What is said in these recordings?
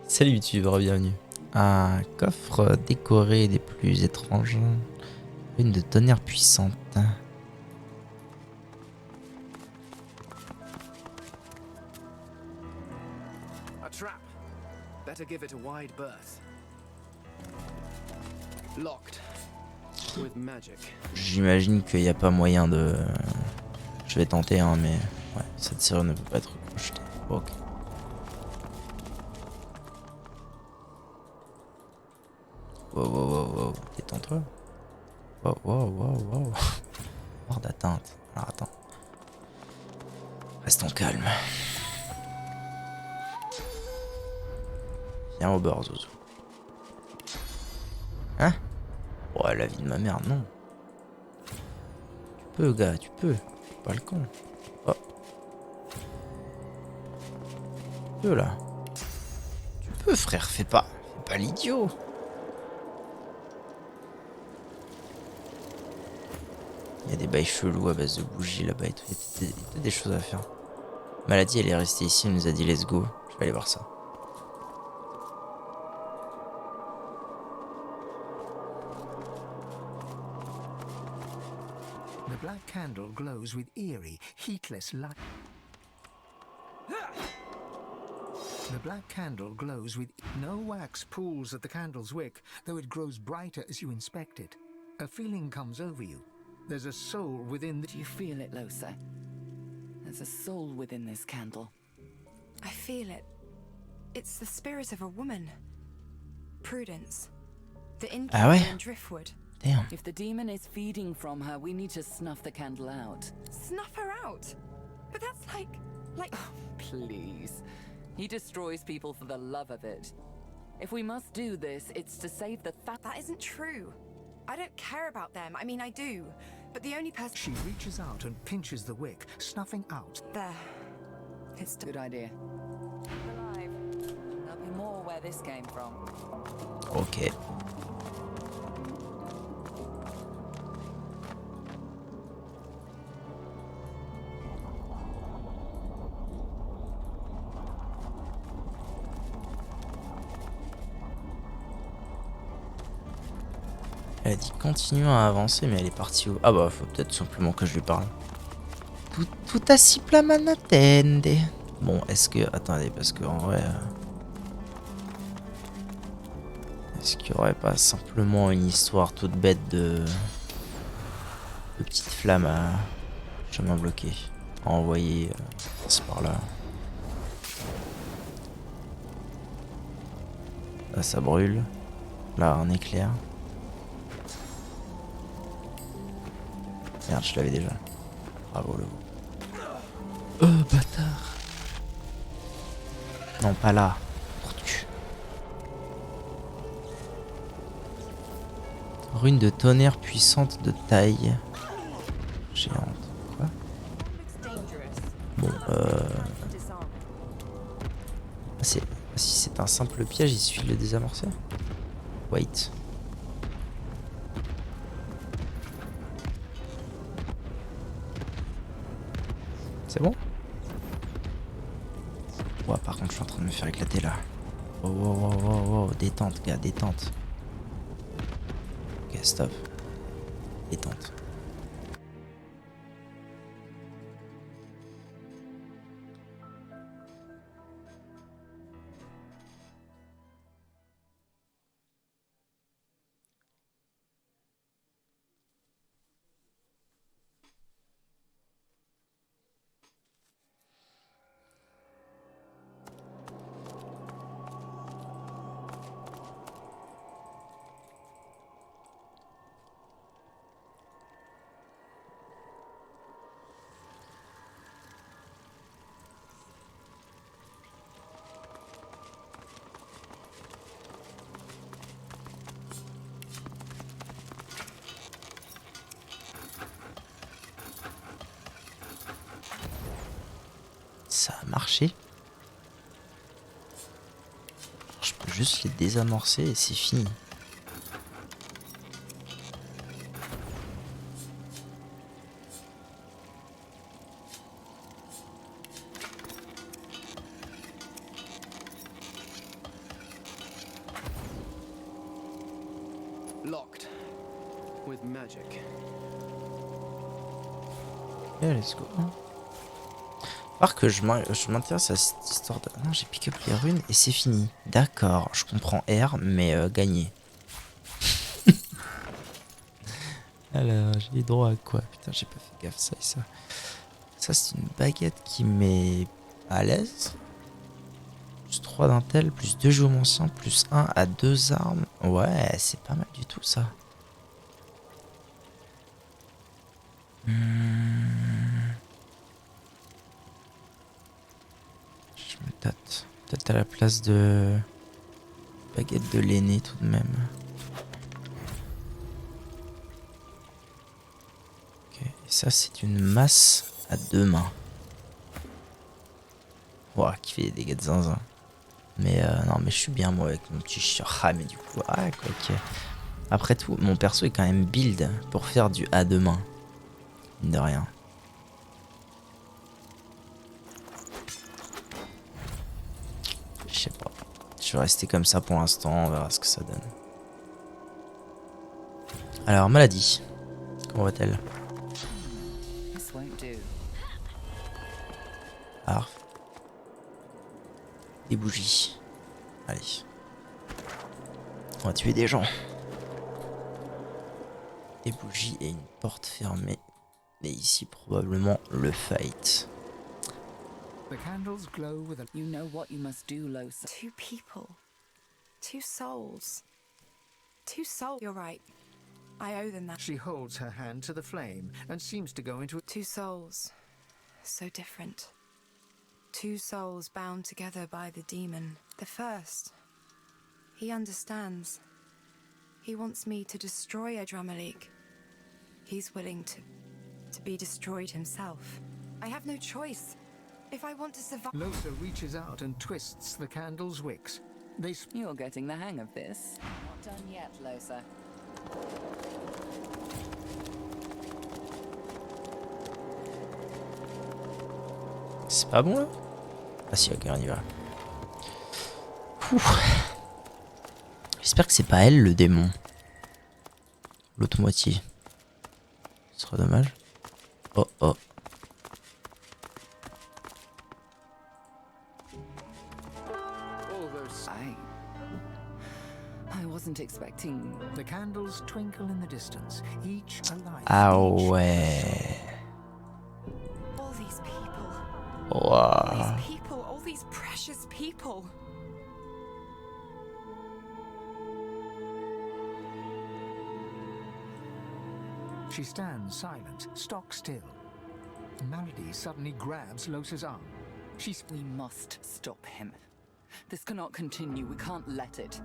Salut YouTube, bienvenue. Un coffre décoré des plus étranges. Une de tonnerre puissante. A trap. Better give it a wide berth. Locked. With magic. J'imagine qu'il n'y a pas moyen de... Je vais tenter, hein, mais... Ouais, cette serrure ne peut pas être crochetée. Ok. Wow, wow, wow, wow. Détends-toi. Wow, wow, wow, wow. Hors d'atteinte. Alors attends. Restons calmes. Viens au bord, Zozo. Hein? Ouais, la vie de ma mère, non. Tu peux, gars, tu peux. Pas le con. Oh. Tu peux, là. Tu peux, frère, fais pas l'idiot. Il y a des bails chelous à base de bougies là-bas et tout. Il y a peut-être des choses à faire. Maladie, elle est restée ici, elle nous a dit let's go. Je vais aller voir ça. The black candle glows with eerie, heatless light. The black candle glows with no wax pools at the candle's wick, though it grows brighter as you inspect it. A feeling comes over you. There's a soul within the... Do you feel it, Losa? There's a soul within this candle. I feel it. It's the spirit of a woman. Prudence. The Ah ouais? innkeeper in Driftwood. Damn. If the demon is feeding from her, we need to snuff the candle out. Snuff her out? But that's like... Please. He destroys people for the love of it. If we must do this, it's to save the That isn't true. I don't care about them. I mean, I do. But the only person... She reaches out and pinches the wick, snuffing out. There. It's done. Good idea. Alive. There'll be more where this came from. Ok. Elle a dit continuons à avancer, mais elle est partie où? Ah bah, faut peut-être simplement que je lui parle. Tout assis pla manatende. Bon, est-ce que... Attendez, parce que en vrai... Est-ce qu'il n'y aurait pas simplement une histoire toute bête de petite flamme à chemin bloqué à envoyer c'est par là. Là, ça brûle. Là, un éclair. Merde, je l'avais déjà. Bravo, le oh, bâtard. Non, pas là. Rune de tonnerre puissante de taille géante. Quoi? Bon, si c'est un simple piège, il suffit de le désamorcer. Wait. C'est bon? Ouais, par contre, je suis en train de me faire éclater là. Oh, oh, oh, oh, oh. Détente, gars, détente. Ok, stop. Détente. Ça a marché. Je peux juste les désamorcer et c'est fini. Locked. With magic. Et let's go. Voir que je m'intéresse à cette histoire de... Non, j'ai pick up les runes et c'est fini. D'accord, je comprends R, mais gagné. Alors, j'ai droit à quoi? Putain, j'ai pas fait gaffe, ça et ça. Ça, c'est une baguette qui met à l'aise. Plus 3 d'intel, plus 2 géomanciens, plus 1 à 2 armes. Ouais, c'est pas mal du tout, ça. Je me tâte. Peut-être à la place de... baguette de l'aîné, tout de même. Ok, et ça, c'est une masse à 2 mains. Ouah, qui fait des dégâts de zinzin. Mais non, mais je suis bien moi avec mon petit chien. Ah, mais du coup, ah, quoi que. Après tout, mon perso est quand même build pour faire du à 2 mains. Mine de rien. Je sais pas. Je vais rester comme ça pour l'instant, on verra ce que ça donne. Alors, maladie. Comment va-t-elle? This won't do. Ah. Des bougies. Allez. On va tuer des gens. Des bougies et une porte fermée. Et ici, probablement, le fight. The candles glow with a... You know what you must do, Losa. 2 people. 2 souls. 2 souls. You're right. I owe them that. She holds her hand to the flame and seems to go into... 2 souls. So different. 2 souls bound together by the demon. The first. He understands. He wants me to destroy Adramalik. He's willing to be destroyed himself. I have no choice. If I want to survive... Losa reaches out and twists the candle's wicks. They... You're getting the hang of this. Not done yet, Losa. C'est pas bon là? Ah si, ok, on y va. Ouh. J'espère que c'est pas elle le démon. L'autre moitié. Ce sera dommage. Oh oh. All those I wasn't expecting. The candles twinkle in the distance, each alive. Ah each ouais. all these people. Waouh. These people. All these precious people. She stands silent, stock still. Malady suddenly grabs Losa's arm. She's... We must stop him. This cannot continue. We can't let it.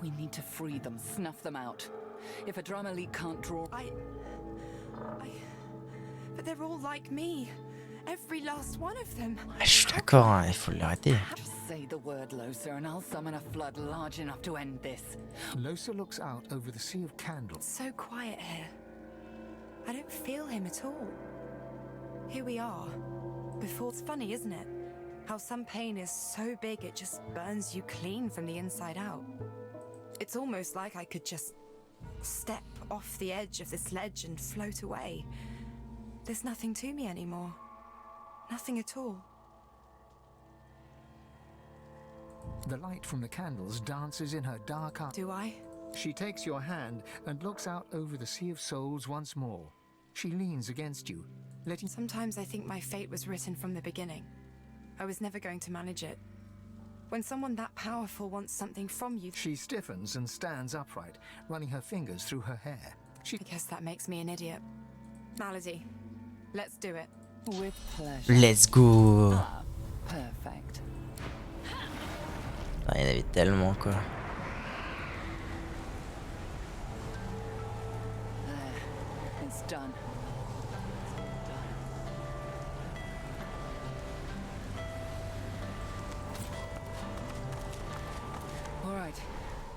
We need to free them, snuff them out. If Adramalik can't draw... But they're all like me. Every last one of them. Je suis d'accord, hein, il faut l'arrêter. Just say the word, Losa, and I'll summon a flood large enough to end this. Losa looks out over the sea of candles. So quiet here. I don't feel him at all. Here we are. Before, it's funny, isn't it? How some pain is so big it just burns you clean from the inside out. It's almost like I could just step off the edge of this ledge and float away. There's nothing to me anymore. Nothing at all. The light from the candles dances in her dark eyes. Do I? She takes your hand and looks out over the sea of souls once more. She leans against you, letting... Sometimes I think my fate was written from the beginning. I was never going to manage it. When someone that powerful wants something from you... She stiffens and stands upright, running her fingers through her hair. I guess that makes me an idiot. Malady, let's do it. With pleasure. Let's go. Ah, perfect. Ah, il y en avait tellement quoi. There. It's done.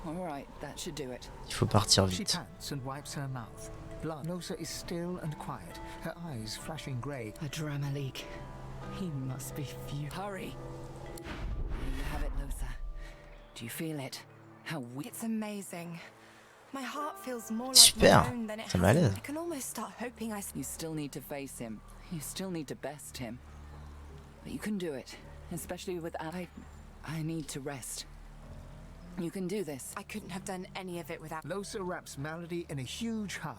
All right, that should do it. Il faut partir She vite. pants and wipes her mouth. Blood. Losa is still and quiet, her eyes flashing grey. Adramalik. He must be furious. Hurry. There you have it, Losa. Do you feel it? How we... It's amazing. My heart feels more like Super. my own than it Ça m'a has. l'air. I can almost start hoping I. You still need to face him. You still need to best him. But you can do it, especially with I need to rest. You can do this. I couldn't have done any of it without. Losa wraps Malady in a huge hug.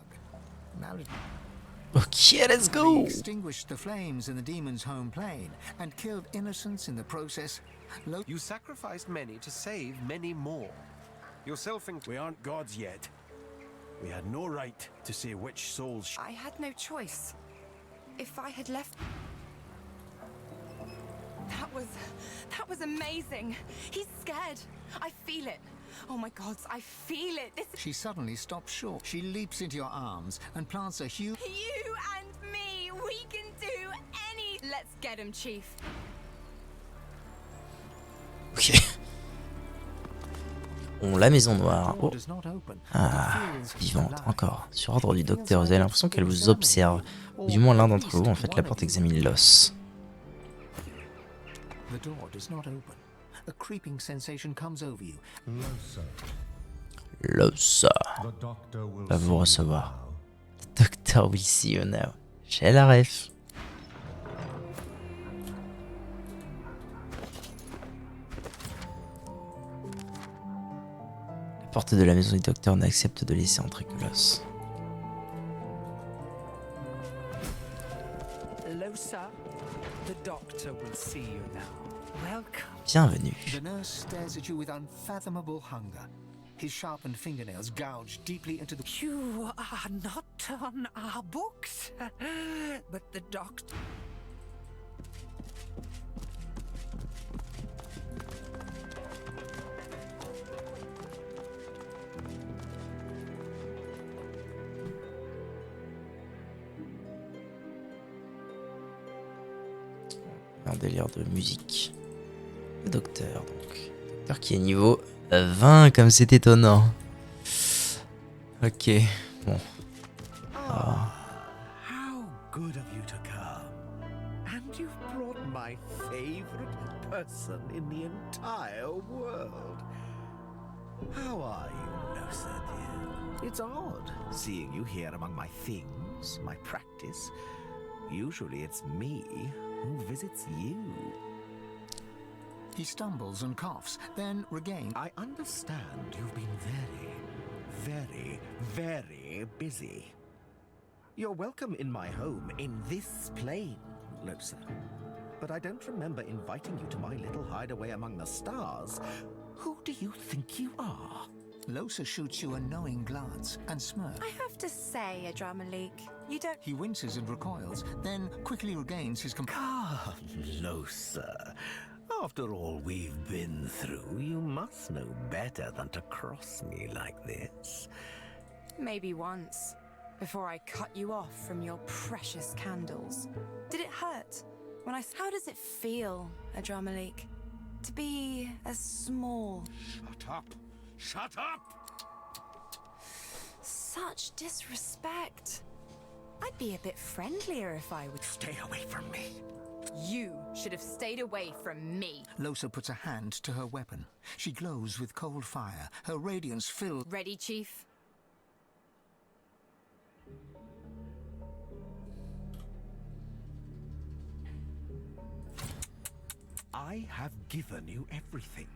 Malady Ok, let's go. extinguished the flames in the demon's home plane and killed innocents in the process. You sacrificed many to save many more. Yourself included. We aren't gods yet. We had no right to say which souls. I had no choice. If I had left. That was amazing. He's scared. I feel it. Oh my gods, I feel it. This She suddenly stops short. She leaps into your arms and plants a huge. you and me. We can do any. Let's get him, Chief. Ok. Bon, la maison noire. Oh. Does not open. Ah, It feels vivante, alive. encore. Sur ordre du docteur, vous avez l'impression qu'elle vous observe. Ou du moins l'un d'entre vous, en fait, la porte examine l'os. The door does not open. A creeping sensation comes over you. L'os The doctor will va vous see recevoir. you now. Docteur will see you now. J'ai la ref. La porte de la maison du docteur n'accepte de laisser entrer que l'os. Losa, the doctor will see you now. Welcome. Bienvenue. The nurse stares at you with unfathomable hunger. His sharpened fingernails gouge deeply into the. You are not on our books, but the doctor. Un délire de musique. Le docteur, donc. Le docteur qui est niveau 20, comme c'est étonnant. Ok, bon. Ah. How good of you to come. And you've brought my favorite person in the entire world. How are you, Losa, dear? It's odd seeing you here among my things, my practice. Usually it's me who visits you. He stumbles and coughs, then regains. I understand you've been very, very busy. You're welcome in my home, in this plane, Losa. But I don't remember inviting you to my little hideaway among the stars. Who do you think you are? Losa shoots you a knowing glance and smirks. I have to say, Adra Malik, you don't. He winces and recoils, then quickly regains his Come, Losa. After all we've been through, you must know better than to cross me like this. Maybe once, before I cut you off from your precious candles. Did it hurt? When I. How does it feel, Adra Malik, to be as small? Shut up! Shut up! Such disrespect. I'd be a bit friendlier if I would. Stay away from me. You should have stayed away from me. Losa puts a hand to her weapon. She glows with cold fire. Her radiance fills. Ready, Chief? I have given you everything.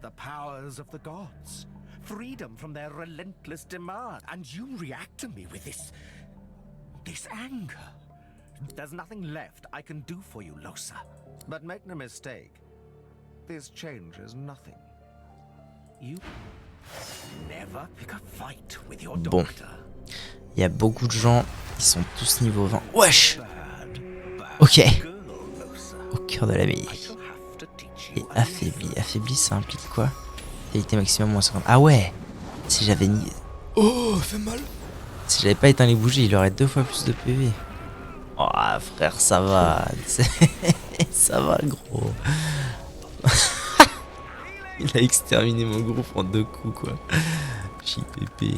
The powers of the gods. Freedom from their relentless demand. And you react to me with this anger. There's nothing left I can do for you, Losa. But make no mistake, this changes nothing. You never pick a fight with your Bon. doctor. Il y a beaucoup de gens, ils sont tous niveau 20. Wesh! Bad Ok. girl, Losa. Au cœur de la mêlée. I shall have to teach Et you a affaibli. Affaibli, ça implique quoi? Qualité maximum moins 50. Ah ouais! Si j'avais ni. Oh, ça fait mal! Si j'avais pas éteint les bougies, il aurait 2 fois plus de PV. Oh, frère, ça va. Ça va, gros. Il a exterminé mon groupe en 2 coups, quoi. JPP.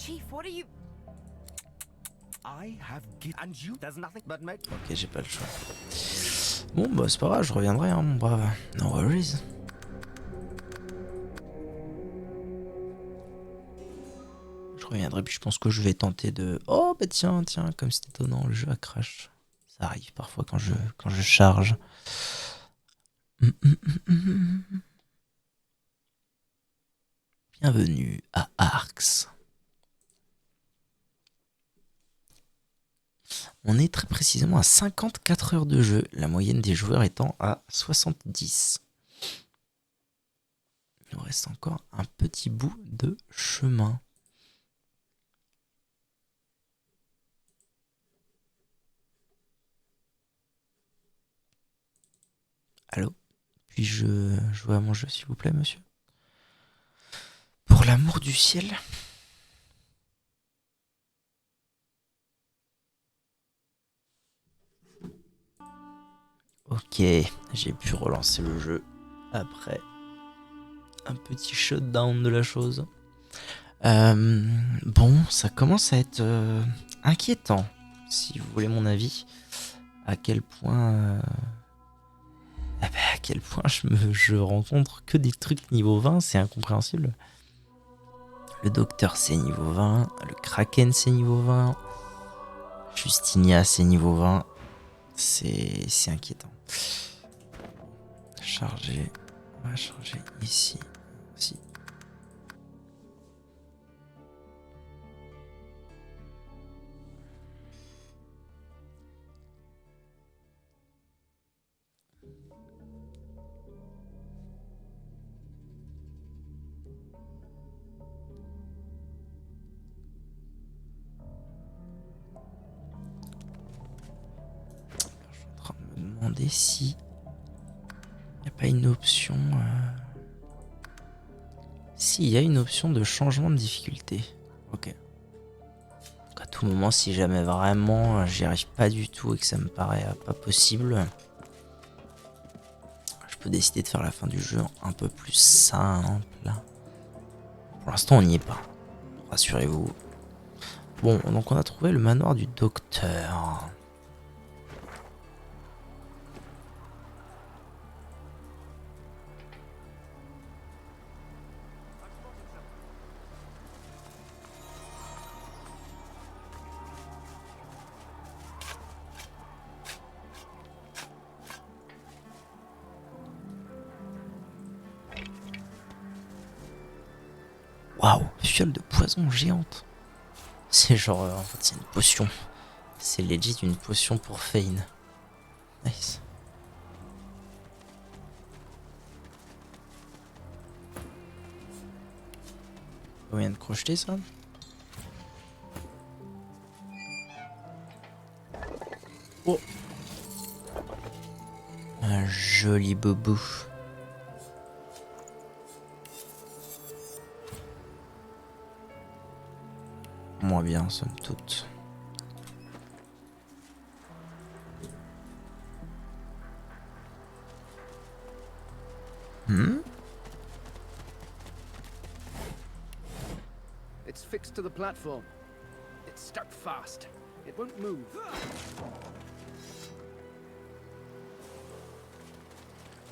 Chief, what are you... I have given, and you, there's nothing but make. Ok, j'ai pas le choix. Bon, bah c'est pas grave, je reviendrai, hein, mon brave. No worries. Je reviendrai, puis je pense que je vais tenter de... Oh, bah tiens, comme c'est étonnant, le jeu a crash. Ça arrive parfois quand je charge. Bienvenue à Arx. On est très précisément à 54 heures de jeu, la moyenne des joueurs étant à 70. Il nous reste encore un petit bout de chemin. Allô? Puis-je jouer à mon jeu, s'il vous plaît, monsieur? Pour l'amour du ciel. Ok, j'ai pu relancer le jeu après un petit shutdown de la chose. Bon, ça commence à être inquiétant, si vous voulez mon avis. À quel point... à quel point je rencontre que des trucs niveau 20, c'est incompréhensible. Le docteur c'est niveau 20, le Kraken c'est niveau 20, Justinia c'est niveau 20, c'est inquiétant. Charger, on va charger ici, aussi. Demander si il n'y a pas une option si il y a une option de changement de difficulté. Ok. Donc à tout moment, si jamais vraiment j'y arrive pas du tout et que ça me paraît pas possible, je peux décider de faire la fin du jeu un peu plus simple. Pour l'instant on n'y est pas, rassurez-vous. Bon, donc on a trouvé le manoir du docteur. Waouh, fiole de poison géante. C'est genre, en fait, c'est une potion. C'est legit une potion pour Fane. Nice. Combien de crocheter ça? Oh. Un joli bobo. Moins bien, somme toute. It's fixed to the platform. It's stuck fast. It won't move.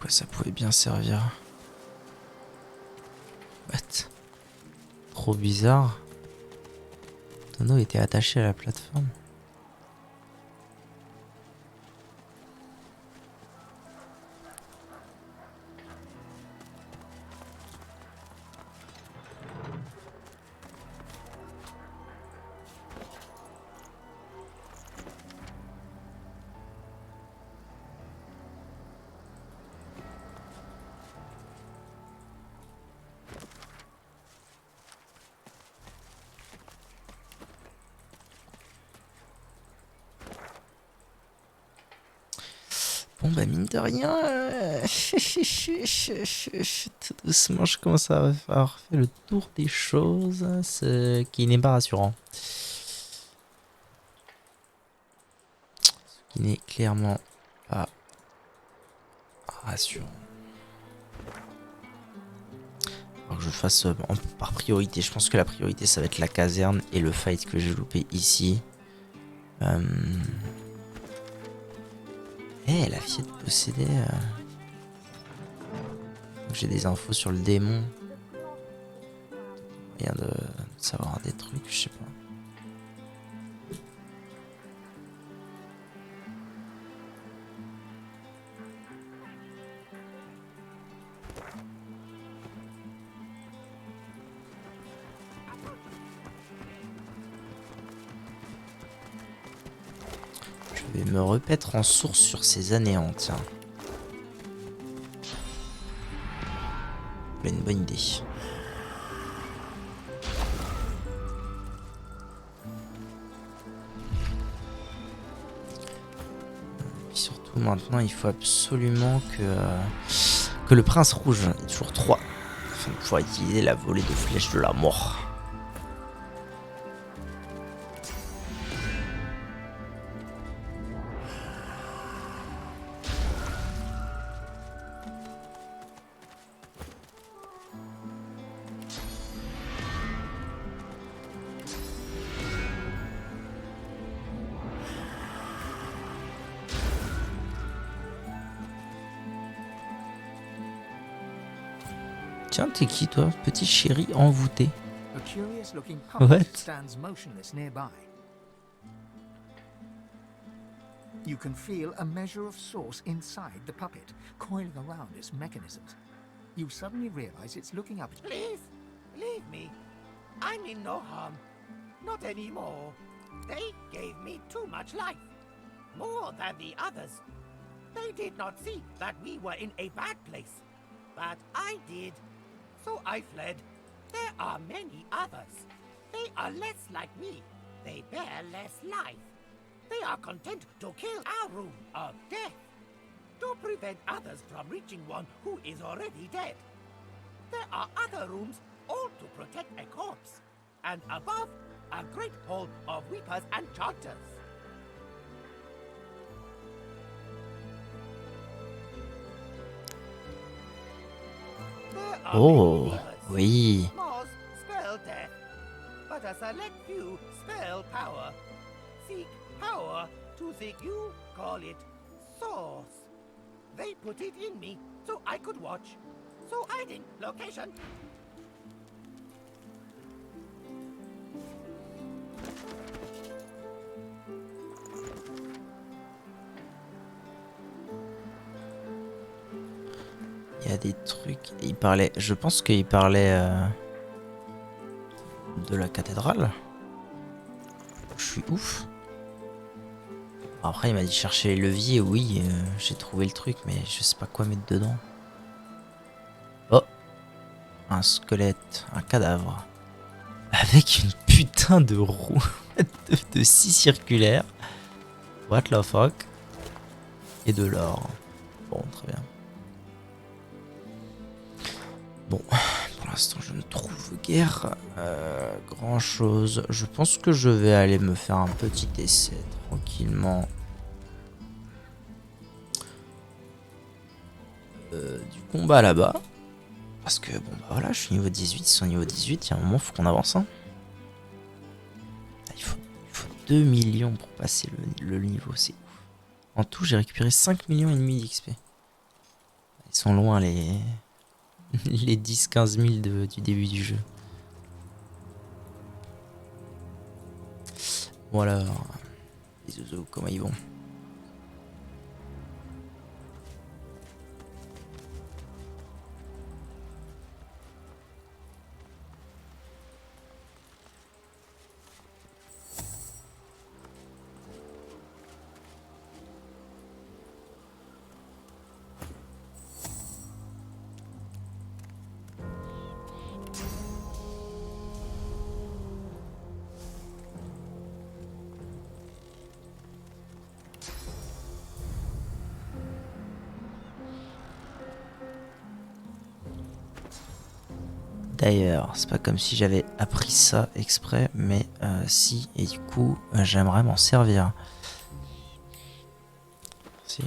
Quoi, ça pouvait bien servir. What? Trop bizarre. Tonneau était attaché à la plateforme. Bon bah mine de rien, tout doucement je commence à avoir fait le tour des choses, ce qui n'est pas rassurant. Ce qui n'est clairement pas rassurant. Alors que je fasse par priorité. Je pense que la priorité ça va être la caserne et le fight que j'ai loupé ici. La fillette possédée. J'ai des infos sur le démon. Rien de savoir des trucs, je sais pas. Je vais me repaître en source sur ces anéants, tiens. C'est une bonne idée. Et surtout maintenant, il faut absolument que le prince rouge ait toujours 3 afin de pouvoir utiliser la volée de flèches de la mort. Tiens, t'es qui toi, petit chéri envoûté? A curious-looking What? puppet stands motionless nearby. You can feel a measure of source inside the puppet, coiling around its mechanisms. You suddenly realize it's looking up. Please, leave me. I mean no harm. Not anymore. They gave me too much life. More than the others. They did not see that we were in a bad place. But I did. So I fled. There are many others. They are less like me. They bear less life. They are content to kill our room of death. To prevent others from reaching one who is already dead. There are other rooms, all to protect a corpse. And above, a great hall of weepers and chanters. There are Oh, many weavers. oui. Most spell death, but a select few spell power. Seek power to seek you call it source. They put it in me so I could watch. So hiding location. Il y a des trucs. Il parlait. Je pense qu'il parlait de la cathédrale. Je suis ouf. Après, il m'a dit chercher les leviers. Oui, j'ai trouvé le truc, mais je sais pas quoi mettre dedans. Oh, un squelette, un cadavre avec une putain de roue de scie circulaire. What the fuck? Et de l'or. Bon, très bien. Bon, pour l'instant, je ne trouve guère grand chose. Je pense que je vais aller me faire un petit essai tranquillement. Du combat là-bas. Parce que, bon, bah voilà, je suis niveau 18, ils sont niveau 18. Il y a un moment, il faut qu'on avance. Hein. Il faut 2 millions pour passer le niveau, c'est ouf. En tout, j'ai récupéré 5 millions et demi d'XP. Ils sont loin les 10-15 000 du début du jeu. Bon alors, les oiseaux, comment ils vont? D'ailleurs, c'est pas comme si j'avais appris ça exprès, mais si, et du coup, j'aimerais m'en servir. Si.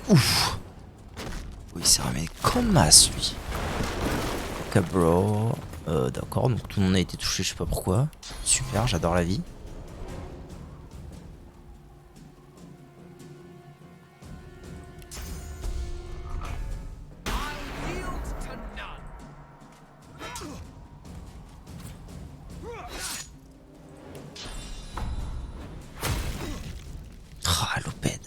Ouf. Oui, il s'est remis comme as, lui. Ok, bro. D'accord, donc tout le monde a été touché, je sais pas pourquoi. Super, j'adore la vie. Ah, l'opède.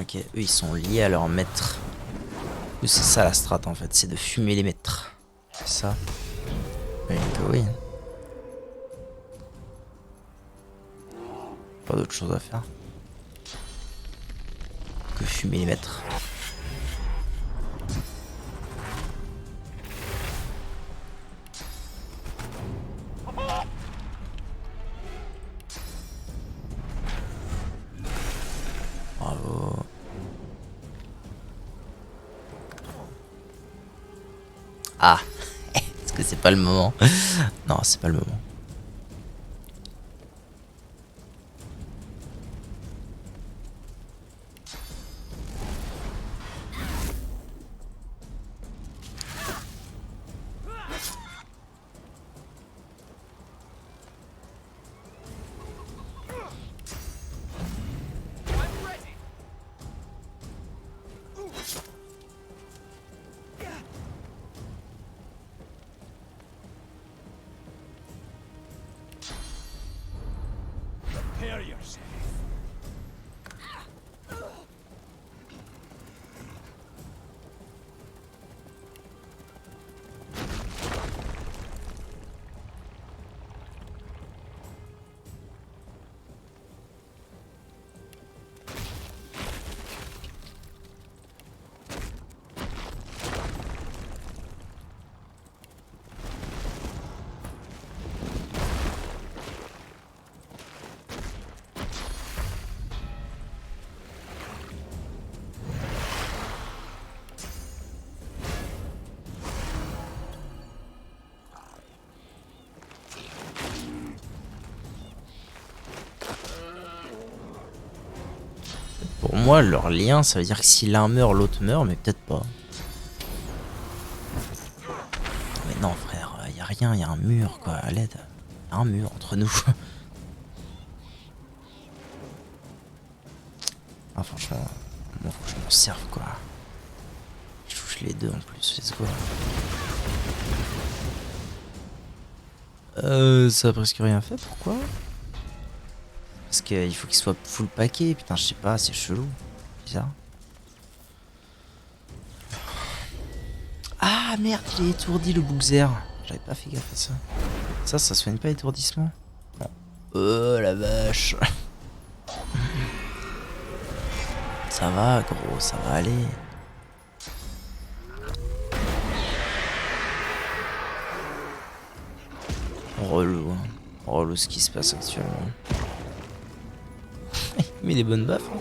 Ok, eux ils sont liés à leur maître. C'est ça la strat en fait, c'est de fumer les maîtres. C'est ça. Donc, oui. Pas d'autre chose à faire que fumer les maîtres. Bravo. Ah, est-ce que c'est pas le moment? Non, c'est pas le moment. Pour moi, leur lien, ça veut dire que si l'un meurt, l'autre meurt, mais peut-être pas. Mais non, frère, y a rien, y a un mur, quoi, à l'aide. Y a un mur entre nous. Ah, franchement, moi, faut que je m'en serve, quoi. Je touche les deux en plus, let's go. Ça a presque rien fait, pourquoi? Parce qu'il faut qu'il soit full paquet, putain, je sais pas, c'est chelou. Bizarre. Ah merde, il est étourdi le Bookzer. J'avais pas fait gaffe à ça. Ça soigne pas l'étourdissement? Non. Oh la vache. Ça va, gros, ça va aller. Relou, hein. Relou ce qui se passe actuellement. Il met des bonnes baffes. Hein.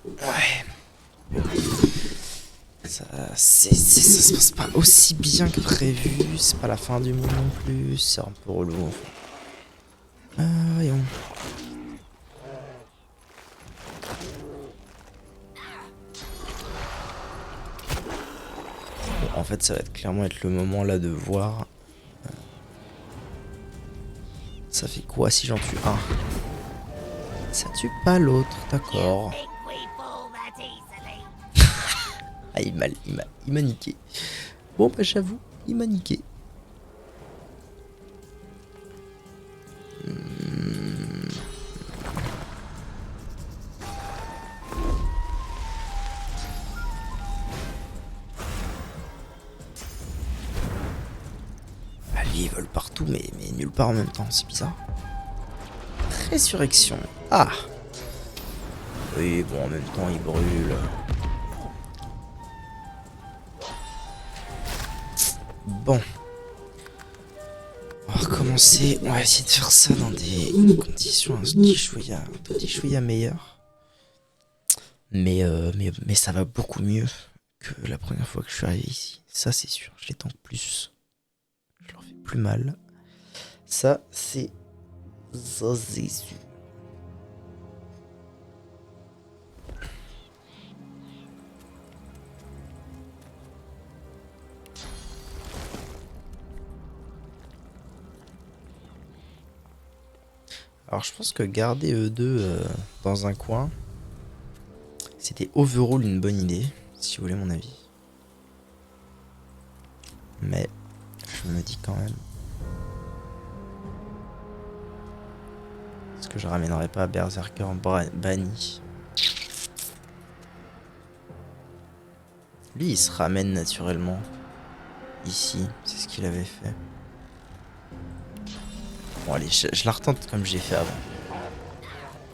Ouais. Ça se passe pas aussi bien que prévu. C'est pas la fin du monde non plus. C'est un peu relou. Enfin. Voyons. Bon, en fait, ça va clairement être le moment là de voir. Ça fait quoi si j'en tue un? Ça tue pas l'autre, d'accord. Ah, il m'a niqué. Bon, bah j'avoue, il m'a niqué. Ah, lui, ils volent partout, mais nulle part en même temps, c'est bizarre. Résurrection. Ah. Oui, bon, en même temps, il brûle. Bon. On va recommencer. On va essayer de faire ça dans des conditions un petit chouïa meilleures. Mais ça va beaucoup mieux que la première fois que je suis arrivé ici. Ça, c'est sûr. Je les tank plus. Je leur fais plus mal. Ça, c'est sûr. Alors je pense que garder eux deux dans un coin, c'était overall une bonne idée, si vous voulez mon avis. Mais je me dis quand même, est-ce que je ramènerai pas Berserker banni? Lui il se ramène naturellement ici, c'est ce qu'il avait fait. Bon allez, je la retente comme j'ai fait avant.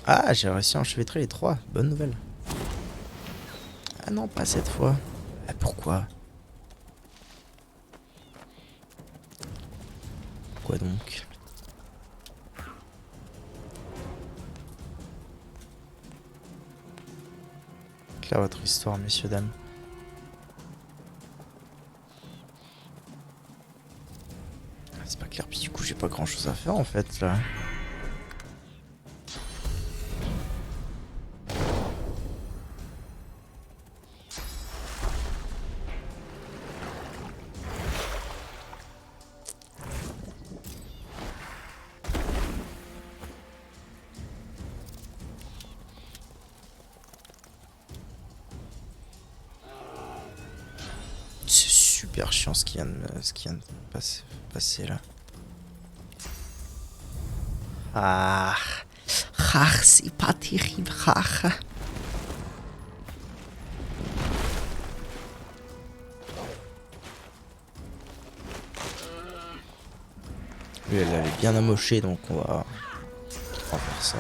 Ah, j'ai réussi à enchevêtrer les trois. Bonne nouvelle. Ah non, pas cette fois. Ah, pourquoi? Pourquoi donc? Claire votre histoire, messieurs, dames. C'est pas clair, puis du coup j'ai pas grand chose à faire en fait là. C'est super chiant ce qui vient de passer là. Ah, c'est pas terrible. Lui, elle avait bien amoché, donc on va faire ça.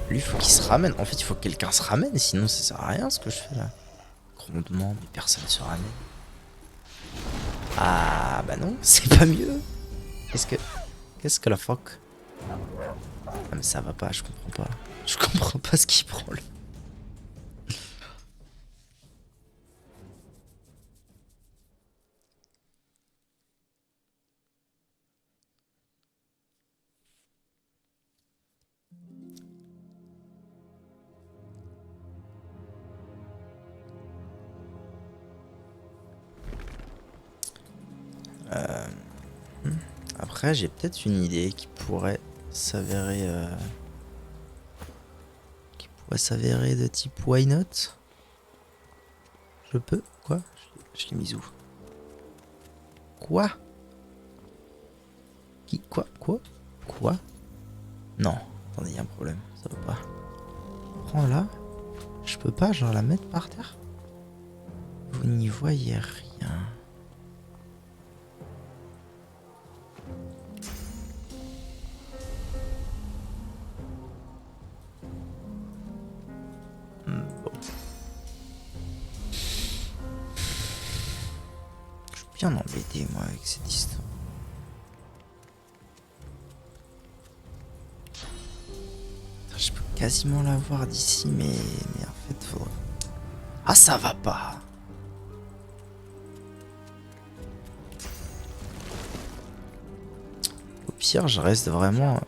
Lui, il faut qu'il se ramène. En fait, il faut que quelqu'un se ramène, sinon ça sert à rien ce que je fais là. Grondement, mais personne se ramène. Ah, bah non, c'est pas mieux. Qu'est-ce que la fuck? Ah, mais ça va pas, je comprends pas. Je comprends pas ce qu'il prend là. Après, j'ai peut-être une idée qui pourrait s'avérer de type why not? Je peux? Quoi? Je l'ai mis où? Quoi? Qui? Quoi? Quoi? Non, attendez, y a un problème, ça va pas. Prends là. Je peux pas, genre, la mettre par terre? Vous n'y voyez rien. Bon. Je suis bien embêté, moi, avec cette histoire. Je peux quasiment la voir d'ici, mais en fait, faudrait... Ah, ça va pas. Au pire, je reste vraiment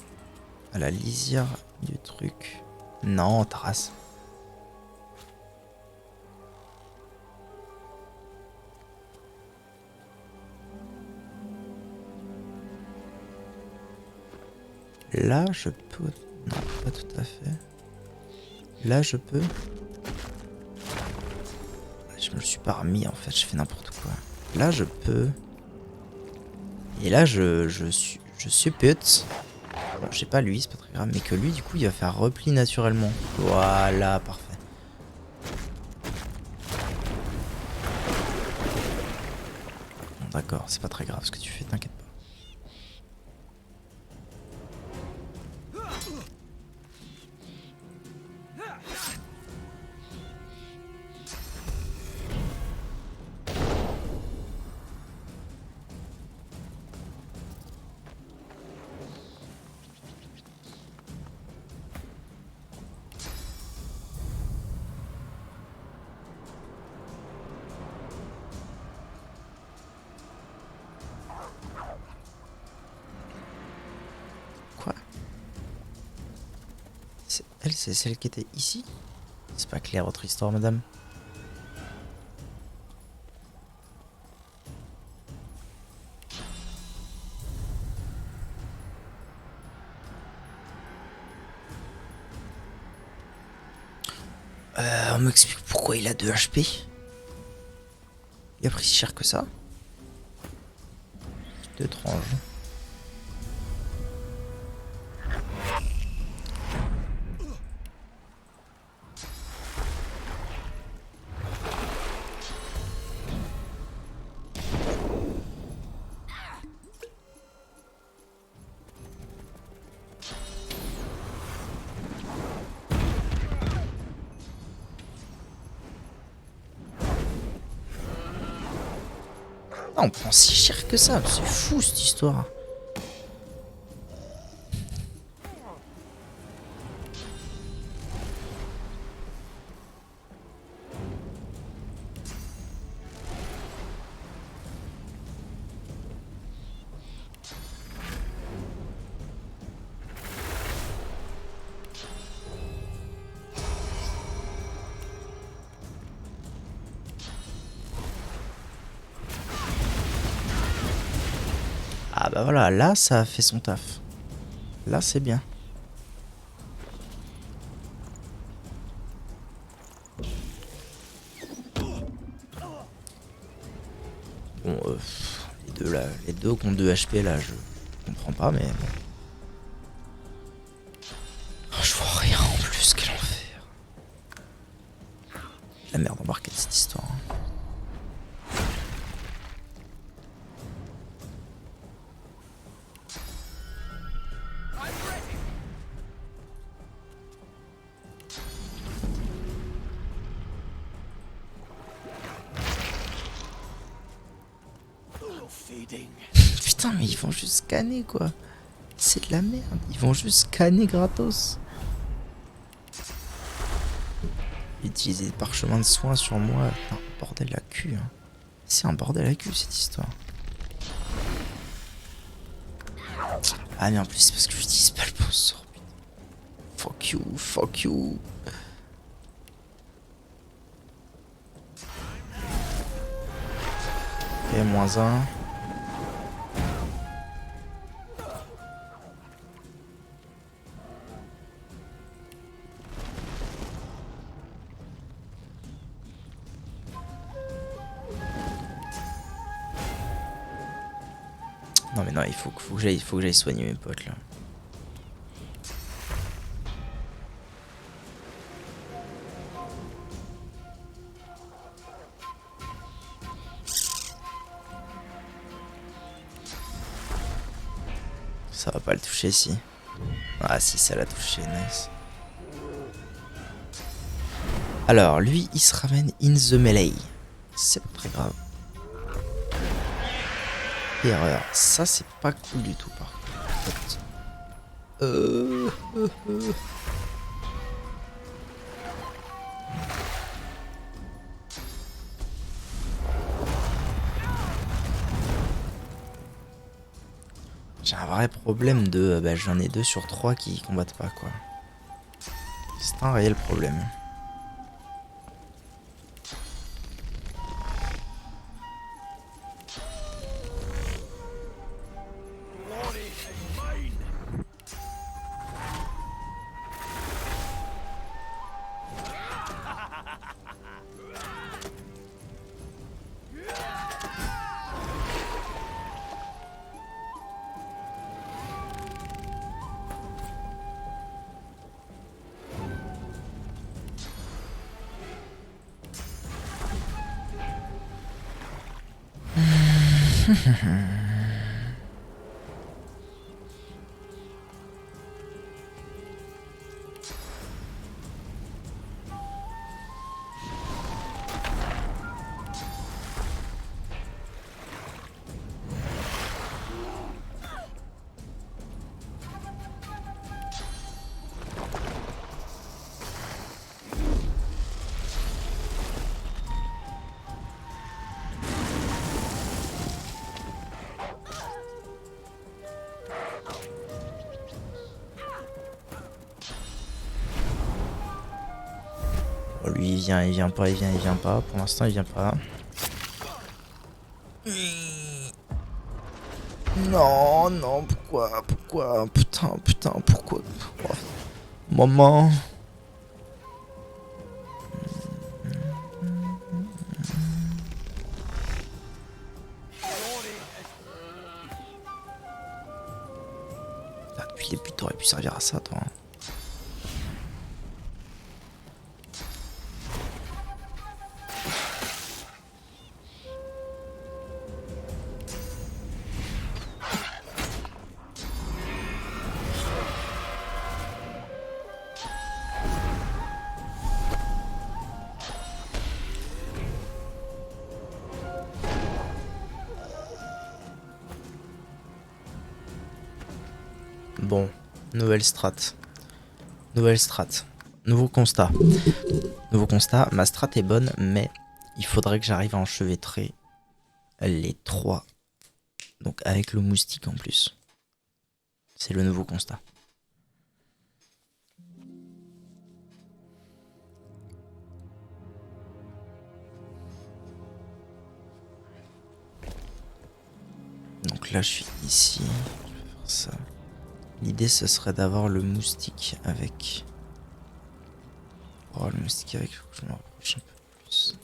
à la lisière du truc. Non, Taras. Là, je peux... Non, pas tout à fait. Là, je peux... Je me le suis pas remis, en fait. Je fais n'importe quoi. Là, je peux... Et là, je suppute... Bon, je sais pas lui, c'est pas très grave. Mais que lui, du coup, il va faire repli naturellement. Voilà, parfait. Bon, d'accord, c'est pas très grave ce que tu fais, t'inquiète pas. Quoi? Elle, c'est celle qui était ici? C'est pas clair votre histoire, madame. On m'explique pourquoi il a 2 HP. Il a pris si cher que ça. 2 étrange. Ah, on prend si cher que ça, c'est fou cette histoire. Ah bah voilà, là ça a fait son taf. Là c'est bien. Bon, les deux là, les deux qui ont 2 HP là, je comprends pas, mais bon. Oh, je vois rien en plus, quel enfer. La merde embarquée de cette histoire. Hein. Putain, mais ils vont juste scanner quoi. C'est de la merde. Ils vont juste scanner gratos. Utiliser des parchemins de soins sur moi. Putain, bordel à cul. Hein. C'est un bordel à cul cette histoire. Ah, mais en plus, c'est parce que j'utilise pas le bon sort. Putain. Fuck you, fuck you. Ok, -1. Non mais non, il faut que j'aille soigner mes potes là. Ça va pas le toucher si. Ah si, ça l'a touché, nice. Alors lui il se ramène in the melee. C'est pas très grave. Erreur. Ça c'est pas cool du tout par contre. J'ai un vrai problème de... Bah, j'en ai 2 sur 3 qui combattent pas, quoi. C'est un réel problème. Bon, lui il vient pas, il vient pas. Pour l'instant il vient pas. Non, non, pourquoi, putain, pourquoi, oh, maman. Ah, depuis le début t'aurais pu servir à ça, toi. Bon, nouvelle strat. Nouveau constat. Ma strat est bonne, mais il faudrait que j'arrive à enchevêtrer les 3. Donc avec le moustique en plus. C'est le nouveau constat. Donc là je suis ici. Je vais faire ça. L'idée ce serait d'avoir le moustique avec... Oh, le moustique avec, faut que je me rapproche un peu plus.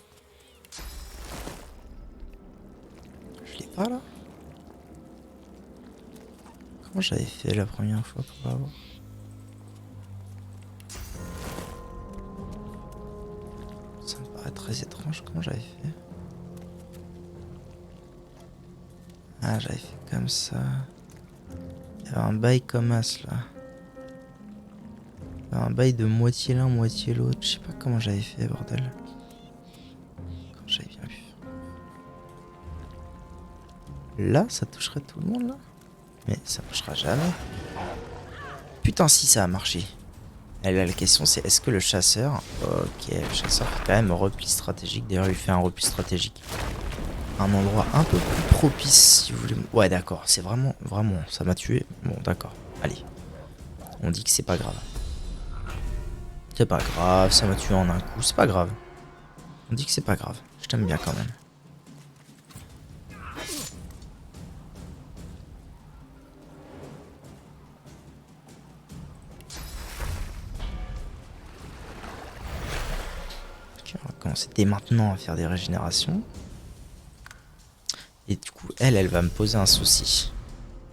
Je l'ai pas là? Comment j'avais fait la première fois pour l'avoir? Ça me paraît très étrange, comment j'avais fait? Ah, j'avais fait comme ça. Il y avait un bail comme as là. Il y avait un bail de moitié l'un, moitié l'autre. Je sais pas comment j'avais fait, bordel. Quand j'avais bien vu. Là, ça toucherait tout le monde là? Mais ça marchera jamais. Putain, si ça a marché. Et là, la question c'est est-ce que le chasseur... Ok, le chasseur fait quand même un repli stratégique. D'ailleurs, il fait un repli stratégique. Un endroit un peu plus propice si vous voulez. Ouais, d'accord, c'est vraiment, ça m'a tué. Bon, d'accord, allez. On dit que c'est pas grave. C'est pas grave, ça m'a tué en un coup, c'est pas grave. On dit que c'est pas grave, je t'aime bien quand même. Ok, on va commencer dès maintenant à faire des régénérations. Et du coup, elle va me poser un souci.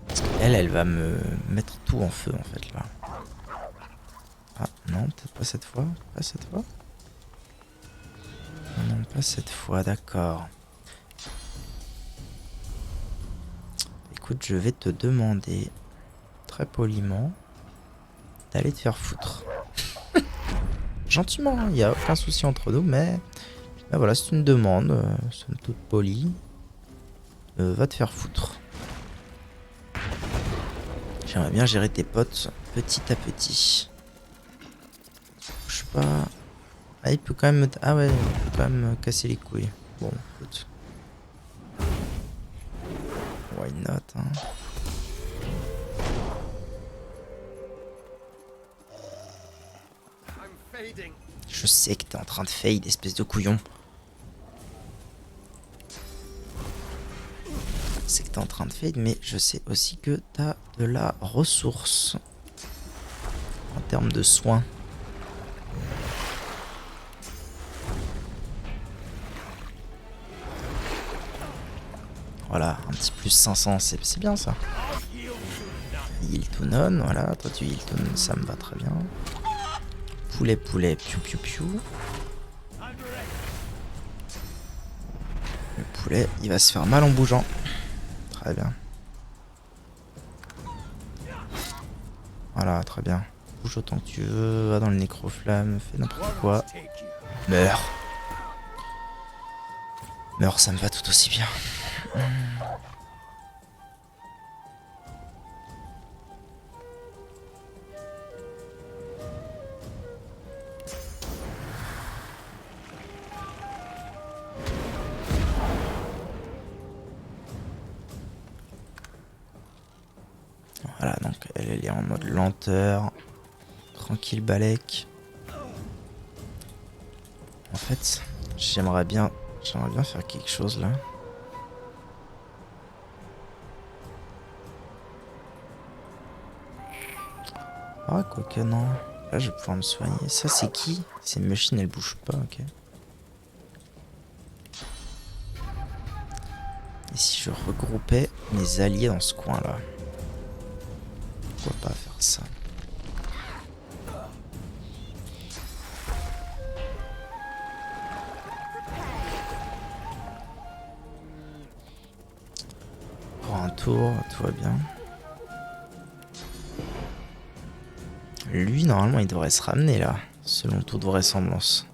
Parce qu'elle va me mettre tout en feu en fait là. Ah non, peut-être pas cette fois. Pas cette fois. Non, pas cette fois, d'accord. Écoute, je vais te demander très poliment d'aller te faire foutre. Gentiment, il n'y a aucun souci entre nous, mais ben voilà, c'est une demande, somme toute polie. Va te faire foutre. J'aimerais bien gérer tes potes petit à petit. Je sais pas... Ah, il peut quand même... Ah ouais, il peut quand même casser les couilles. Bon, écoute. Why not, hein. fading. Je sais que t'es en train de fade, espèce de couillon. Je sais que t'es en train de fade, mais je sais aussi que t'as de la ressource. En termes de soins. Voilà, un petit plus 500, c'est bien ça. Heal to none, voilà, toi tu heal to none, ça me va très bien. Poulet, poulet, piou piou piou. Le poulet, il va se faire mal en bougeant. Très bien. Voilà, très bien. Bouge autant que tu veux, va dans le nécroflamme, fais n'importe quoi. Meurs. Meurs, ça me va tout aussi bien. Voilà, donc elle est en mode lenteur. Tranquille, Balek. En fait, j'aimerais bien faire quelque chose là. Ah, quoique non. Là, je vais pouvoir me soigner. Ça, c'est qui? C'est une machine, elle bouge pas, ok. Et si je regroupais mes alliés dans ce coin là? Pourquoi pas faire ça? Pour un tour, tout va bien. Lui, normalement, il devrait se ramener là, selon toute vraisemblance.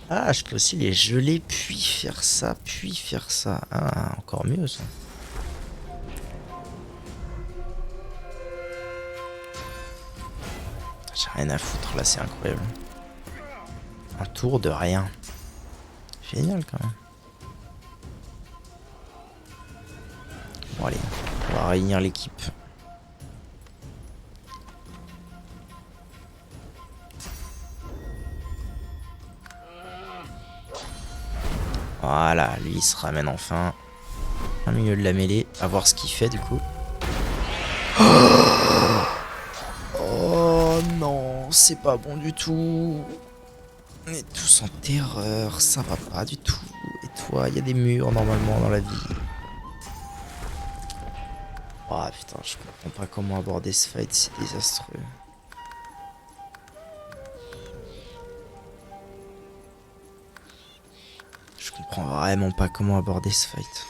Ah, je peux aussi les geler, puis faire ça, puis faire ça. Ah, encore mieux ça. J'ai rien à foutre là, c'est incroyable. Un tour de rien. Génial quand même. Bon allez, on va réunir l'équipe. Voilà, lui il se ramène enfin. Au milieu de la mêlée, à voir ce qu'il fait du coup. Oh non, c'est pas bon du tout. On est tous en terreur, ça va pas du tout. Et toi, il y a des murs normalement dans la vie. Oh putain, je comprends pas comment aborder ce fight, c'est désastreux. Je comprends vraiment pas comment aborder ce fight.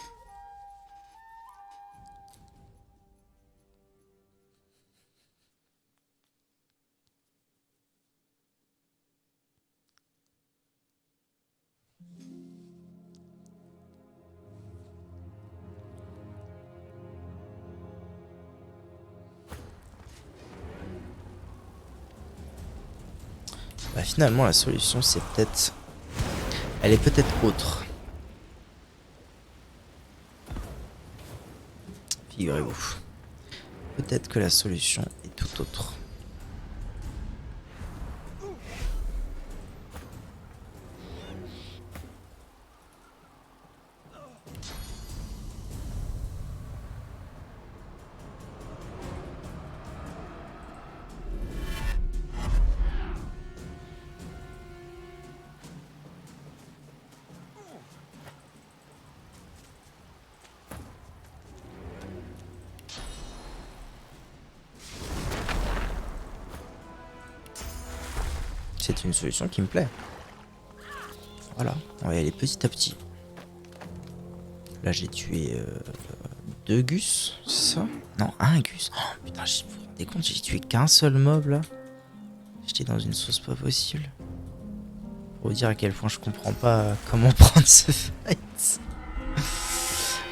Bah finalement la solution c'est peut-être... Elle est peut-être autre. Figurez-vous. Peut-être que la solution est tout autre. C'est une solution qui me plaît. Voilà, on va y aller petit à petit. Là j'ai tué 2 Gus, c'est ça? Non, un Gus. Oh putain, vous vous rendez compte, j'ai tué qu'un seul mob là. J'étais dans une sauce pas possible. Pour vous dire à quel point je comprends pas comment prendre ce fight.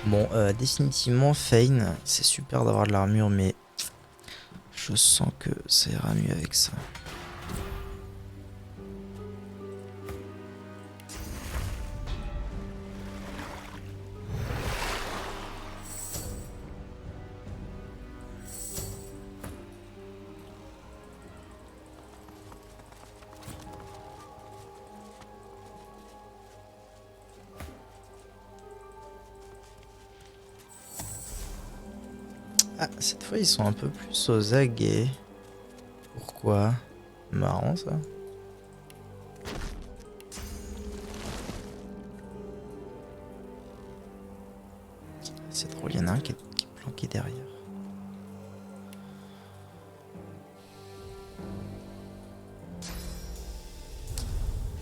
Bon, définitivement Fane, c'est super d'avoir de l'armure, mais je sens que ça ira mieux avec ça. Ah, cette fois ils sont un peu plus aux aguets. Pourquoi? Marrant ça. C'est drôle, il y en a un qui est planqué derrière.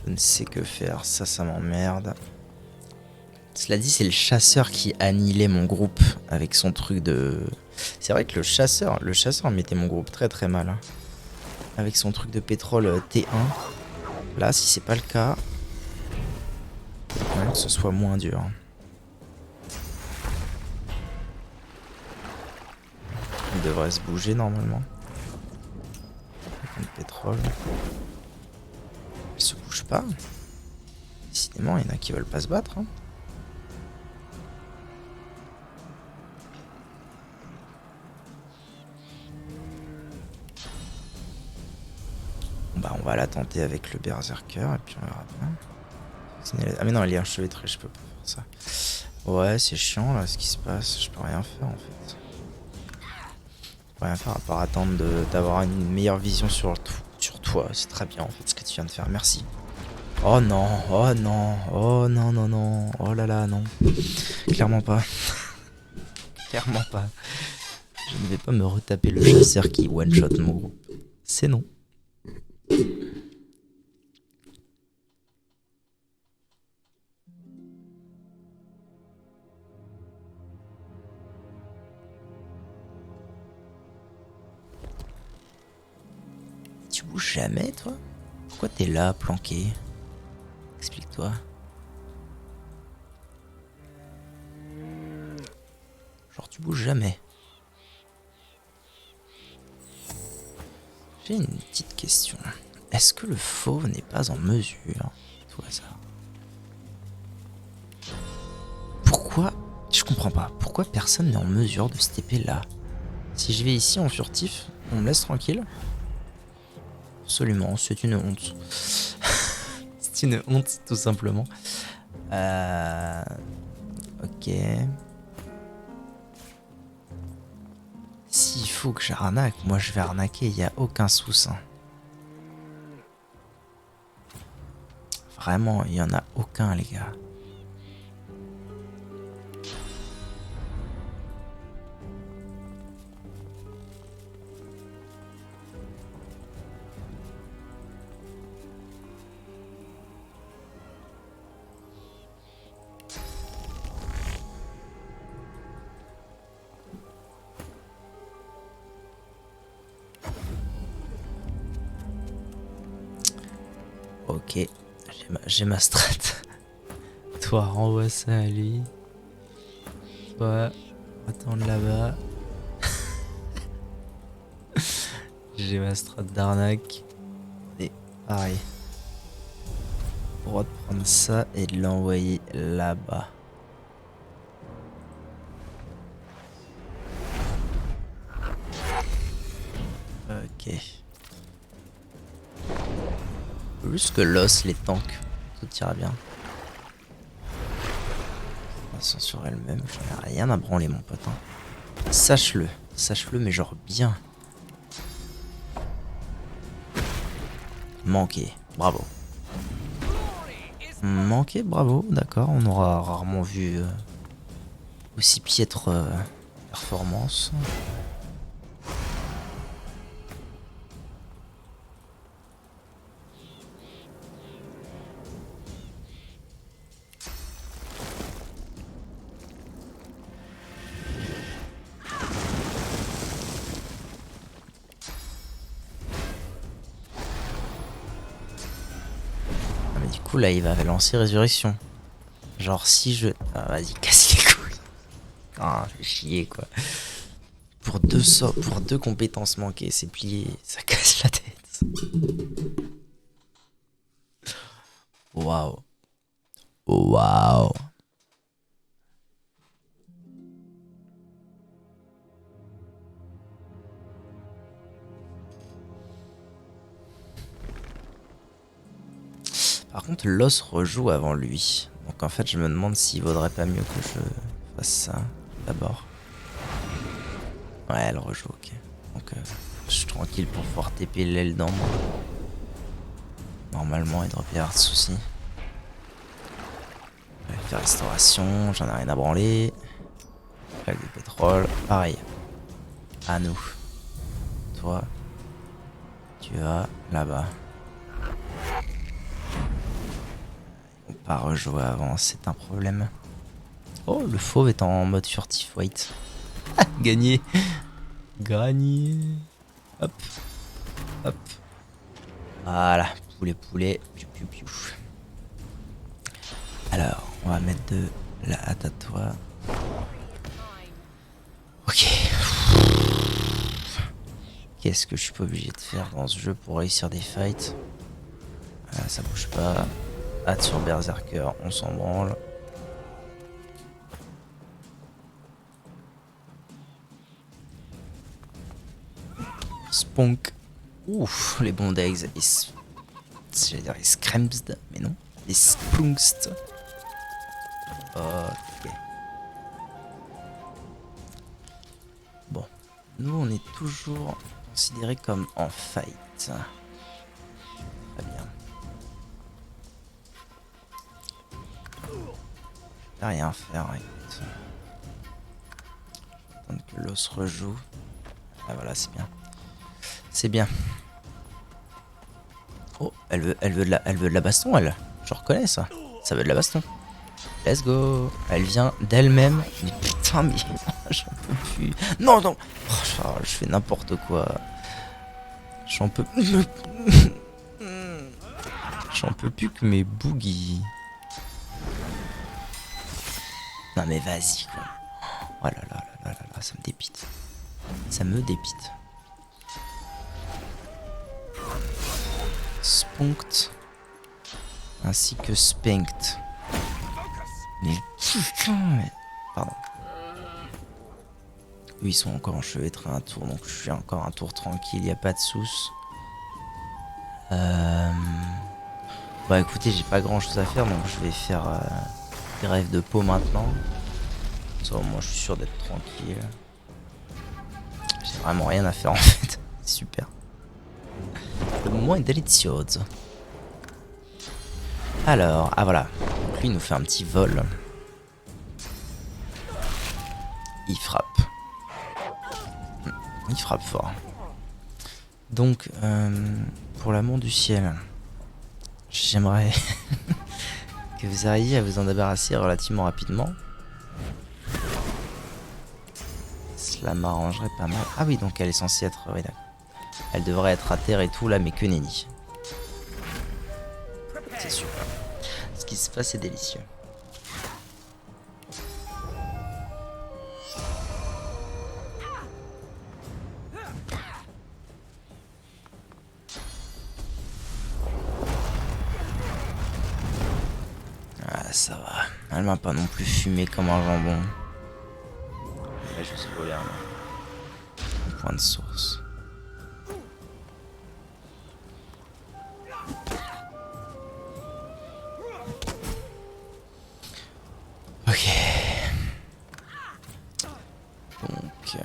Je ne sais que faire, ça m'emmerde. Cela dit, c'est le chasseur qui annihilait mon groupe avec son truc de... C'est vrai que le chasseur mettait mon groupe très mal. Hein. Avec son truc de pétrole T1. Là, si c'est pas le cas, il faut que ce soit moins dur. Il devrait se bouger normalement. Le pétrole. Il se bouge pas. Décidément, il y en a qui veulent pas se battre. Hein. Bon bah on va la tenter avec le berserker et puis on verra bien. Ah mais non, il est enchevêtré, je peux pas faire ça. Ouais, c'est chiant là ce qui se passe, je peux rien faire en fait. Je peux rien faire à part attendre d'avoir une meilleure vision sur toi, c'est très bien en fait ce que tu viens de faire, merci. Oh non, oh non, oh non, non, non, oh là là, non. Clairement pas. Clairement pas. Je ne vais pas me retaper le chasseur qui one-shot mon groupe. C'est non. Tu bouges jamais, toi? Pourquoi t'es là, planqué? Explique-toi. Genre, tu bouges jamais. J'ai une petite question. Est-ce que le fauve n'est pas en mesure, tout hasard? Pourquoi? Je comprends pas. Pourquoi personne n'est en mesure de se taper là? Si je vais ici en furtif, on me laisse tranquille? Absolument, c'est une honte. C'est une honte, tout simplement. Ok. S'il faut que j'arnaque, moi je vais arnaquer, il n'y a aucun souci. Vraiment, il n'y en a aucun, les gars. Ok, j'ai ma strat. Toi, renvoie ça à lui. Toi, attendre là-bas. J'ai ma strat d'arnaque. Et pareil. Pour prendre ça et de l'envoyer là-bas. Ok. Plus que l'os, les tanks, tout ira bien. Sur elle-même, j'en ai rien à branler, mon pote. Hein. Sache-le, mais genre bien. Manqué, bravo. Manqué, bravo, d'accord, on aura rarement vu aussi piètre performance. Là il va lancer résurrection. Genre si je... Ah, vas-y, casse les couilles. Ah, fais chier quoi. Pour deux compétences manquées, c'est plié, ça casse la tête. Waouh. Waouh. Par contre, l'os rejoue avant lui. Donc en fait, je me demande s'il vaudrait pas mieux que je fasse ça d'abord. Ouais, elle rejoue, ok. Donc je suis tranquille pour pouvoir TP l'aile dans moi. Normalement, il devrait pas y avoir de soucis. Je vais faire restauration, j'en ai rien à branler. Plaque de pétrole, pareil. À nous. Toi, tu vas là-bas. On pas rejouer avant, c'est un problème. Oh, le fauve est en mode furtif wait. Gagné. Gagné. Hop. Hop. Voilà. Poulet, poulet. Piou, piou, piou. Alors, on va mettre de la hâte à toi. Ok. Qu'est-ce que je suis pas obligé de faire dans ce jeu pour réussir des fights? Ça bouge pas. Hâte sur Berserker, on s'en branle. Spunk. Ouf, les bons eggs. J'allais dire les scramsed, mais non. Les spunkst. Ok. Bon. Nous, on est toujours considérés comme en fight. Très bien. Rien à faire, écoute. Attendre que l'os rejoue. Ah voilà, c'est bien. C'est bien. Oh, elle veut de la baston, elle. Je reconnais ça. Ça veut de la baston. Let's go. Elle vient d'elle-même. Mais putain, mais j'en peux plus. Non, non. Oh, je fais n'importe quoi. J'en peux. J'en peux plus que mes boogies. Non mais vas-y quoi. Oh là là là là là, ça me dépite. Ça me dépite. Spunkt ainsi que Spanked. Mais putain, mais... Pardon. Eux ils sont encore enchevêtrés un tour, donc je suis encore un tour tranquille, y a pas de soucis. Bah écoutez, j'ai pas grand chose à faire, donc je vais faire grève de peau maintenant. Ça au moins je suis sûr d'être tranquille. J'ai vraiment rien à faire en fait. Super. Le moment est délicieux. Alors, ah voilà. Donc lui il nous fait un petit vol. Il frappe. Il frappe fort. Donc, pour l'amour du ciel, j'aimerais que vous arriviez à vous en débarrasser relativement rapidement. Cela m'arrangerait pas mal. Ah oui, donc elle est censée être... Oui, d'accord. Elle devrait être à terre et tout là, mais que nenni. C'est super. Ce qui se passe est délicieux. Ah, ça va. Elle m'a pas non plus fumé comme un jambon. Elle a juste volé un point de source. Ok. Donc...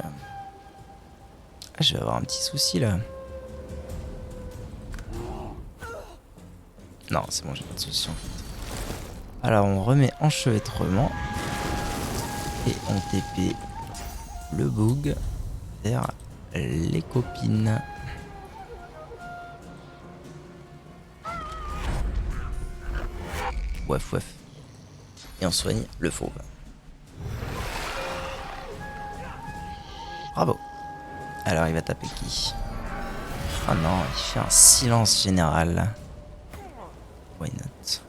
Ah, je vais avoir un petit souci là. Non, c'est bon, j'ai pas de souci en fait. Alors on remet enchevêtrement. Et on TP le boug vers les copines. Ouef ouef. Et on soigne le fauve. Bravo. Alors il va taper qui? Oh non, il fait un silence général. Why not?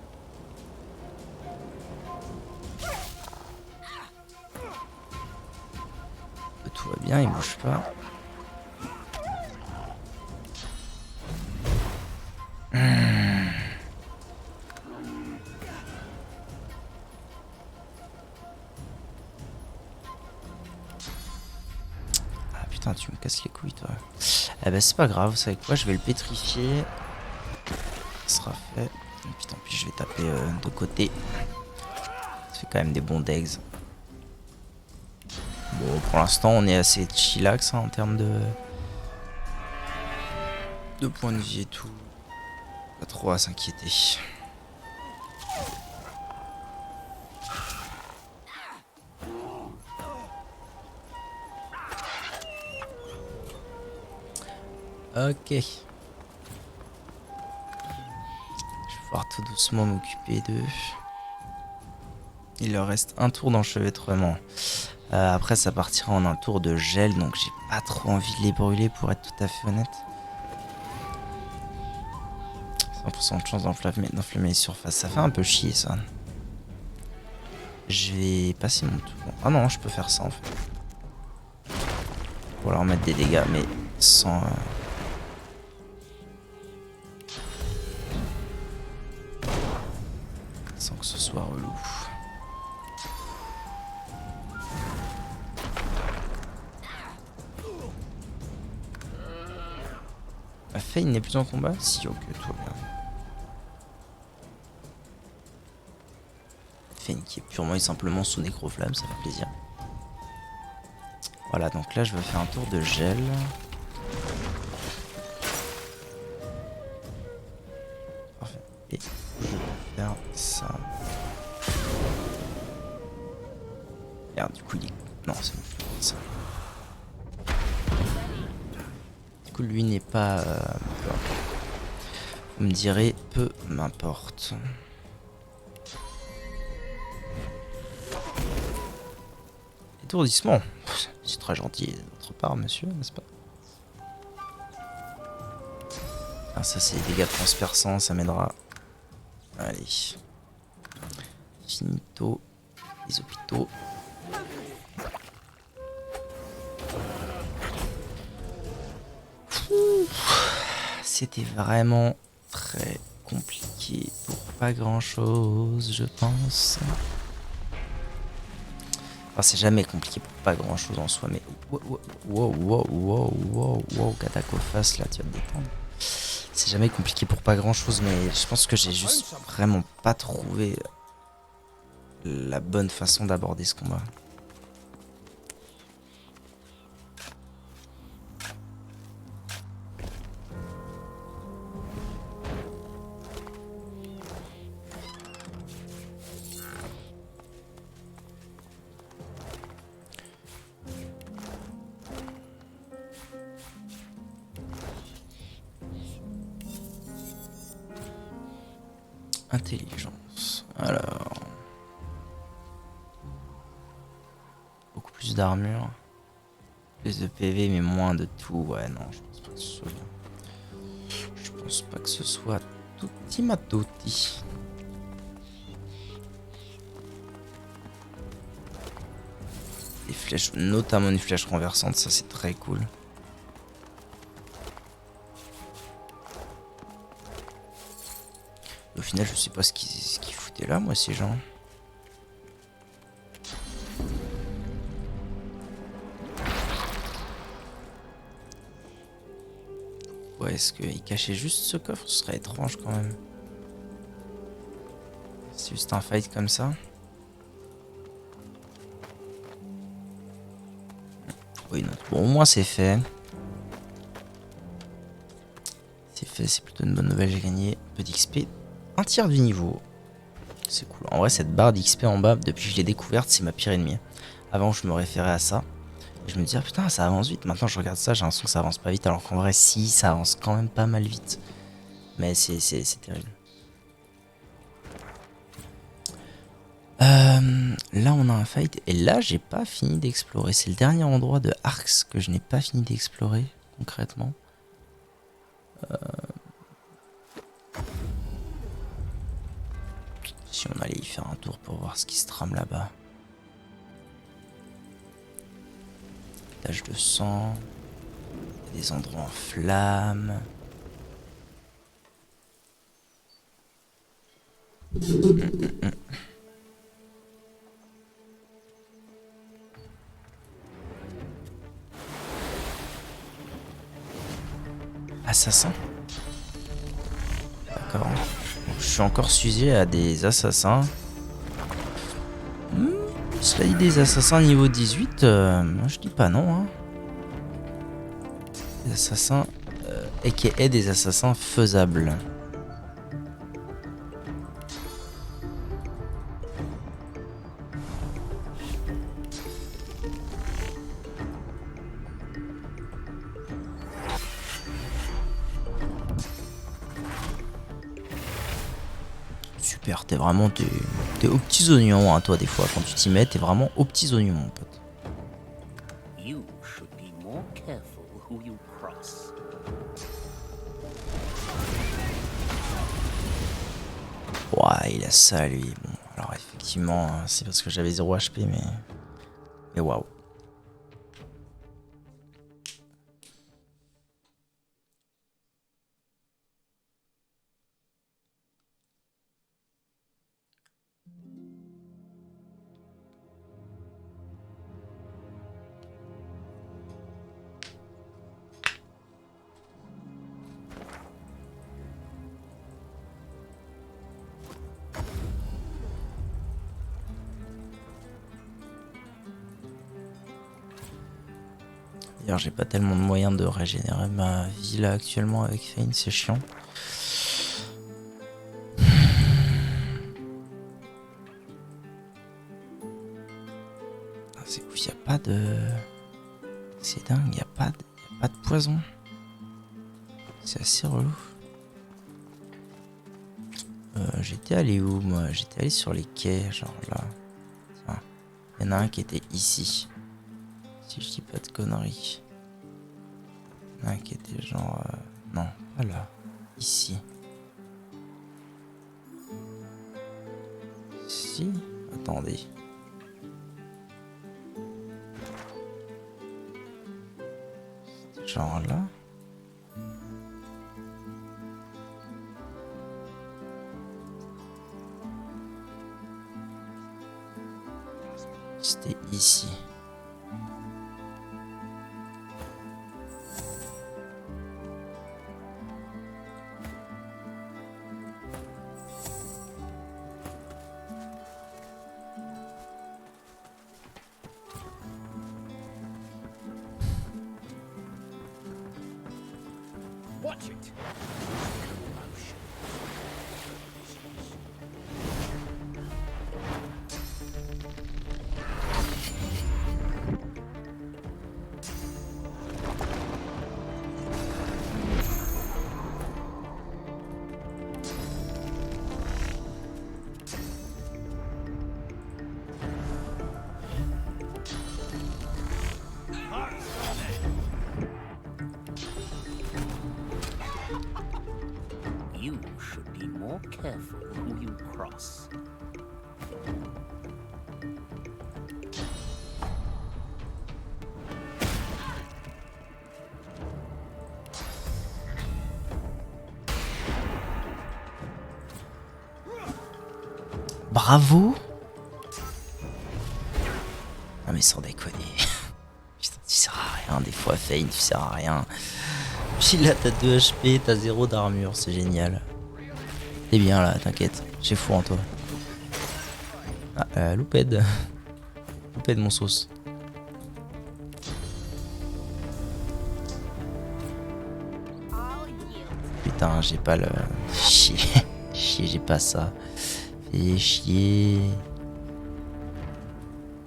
Tout va bien, il bouge pas. Ah putain, tu me casses les couilles toi. Eh ben c'est pas grave, vous savez quoi, je vais le pétrifier. Ça sera fait. Et puis tant pis, je vais taper de côté. Ça fait quand même des bons degs. Bon, pour l'instant, on est assez chillax hein, en termes de points de vie et tout. Pas trop à s'inquiéter. Ok. Je vais pouvoir tout doucement m'occuper d'eux. Il leur reste un tour d'enchevêtrement. Après ça partira en un tour de gel, donc j'ai pas trop envie de les brûler pour être tout à fait honnête. 100% de chance d'enflammer les surfaces, ça fait un peu chier ça. Je vais passer mon tour. Ah non, je peux faire ça en fait. Pour leur mettre des dégâts, mais sans... sans que ce soit relou. Faye n'est plus en combat? Si, ok, tout va bien. Faye qui est purement et simplement sous nécroflamme, ça fait plaisir. Voilà, donc là je vais faire un tour de gel. Parfait. Et je vais faire ça. Merde, du coup il est... Non, c'est bon, je vais faire ça. Lui n'est pas... vous me direz, peu m'importe. Étourdissement. C'est très gentil de votre part, monsieur, n'est-ce pas? Ah, ça c'est des dégâts transperçants, ça m'aidera. Allez. Finito. Les hôpitaux. C'était vraiment très compliqué pour pas grand chose, je pense. Enfin, c'est jamais compliqué pour pas grand chose en soi, mais wow, Katakophas, là, tu vas te détendre. C'est jamais compliqué pour pas grand chose, mais je pense que j'ai juste vraiment pas trouvé la bonne façon d'aborder ce combat. Intelligence. Alors. Beaucoup plus d'armure. Plus de PV mais moins de tout. Ouais non, je pense pas que ce soit bien. Je pense pas que ce soit tutti ma tutti. Des flèches, notamment une flèche renversante, ça c'est très cool. Au final, je sais pas ce qu'ils foutaient là, moi, ces gens. Ouais, est-ce qu'ils cachaient juste ce coffre? Ce serait étrange quand même. C'est juste un fight comme ça. Oui, non. Bon, au moins c'est fait. C'est fait, c'est plutôt une bonne nouvelle, j'ai gagné un peu d'XP. Un tiers du niveau. C'est cool. En vrai, cette barre d'XP en bas, depuis que je l'ai découverte, c'est ma pire ennemie. Avant, je me référais à ça. Et je me disais, ah, putain, ça avance vite. Maintenant, je regarde ça, j'ai l'impression que ça avance pas vite. Alors qu'en vrai, si, ça avance quand même pas mal vite. Mais c'est terrible. Là, on a un fight. Et là, j'ai pas fini d'explorer. C'est le dernier endroit de Arx que je n'ai pas fini d'explorer, concrètement. Si on allait y faire un tour pour voir ce qui se trame là-bas. Taches de sang. Des endroits en flammes. Assassin. D'accord. Je suis encore sujet à des assassins. Ce Cela dit, des assassins niveau 18, moi je dis pas non. Hein. Des assassins, aka des assassins faisables. Super, t'es vraiment t'es aux petits oignons, hein, toi, des fois. Quand tu t'y mets, t'es vraiment aux petits oignons, mon pote. You should be more careful who you cross. Ouais, il a ça, lui. Bon, alors, effectivement, c'est parce que j'avais 0 HP, mais waouh. D'ailleurs, j'ai pas tellement de moyens de régénérer ma vie là actuellement avec Fane, c'est chiant. C'est cool, y a pas de... C'est dingue, y a pas de poison. C'est assez relou. J'étais allé où moi? J'étais allé sur les quais, genre là. Tiens, y en a un qui était ici. Si je dis pas de conneries. Il y en a un qui était genre... non, pas là. Ici. Si. Attendez. C'était genre là. C'était ici. Watch it. You should be more careful who you cross. Bravo. Non mais sans déconner. Putain, tu sers à rien des fois, Fane, tu sers à rien. Puis là t'as 2 HP, t'as 0 d'armure, c'est génial. T'es bien là, t'inquiète, j'ai foi en toi. Ah, louped. Louped mon sauce. Putain, j'ai pas le... Chier, chier, j'ai pas ça. Fais chier.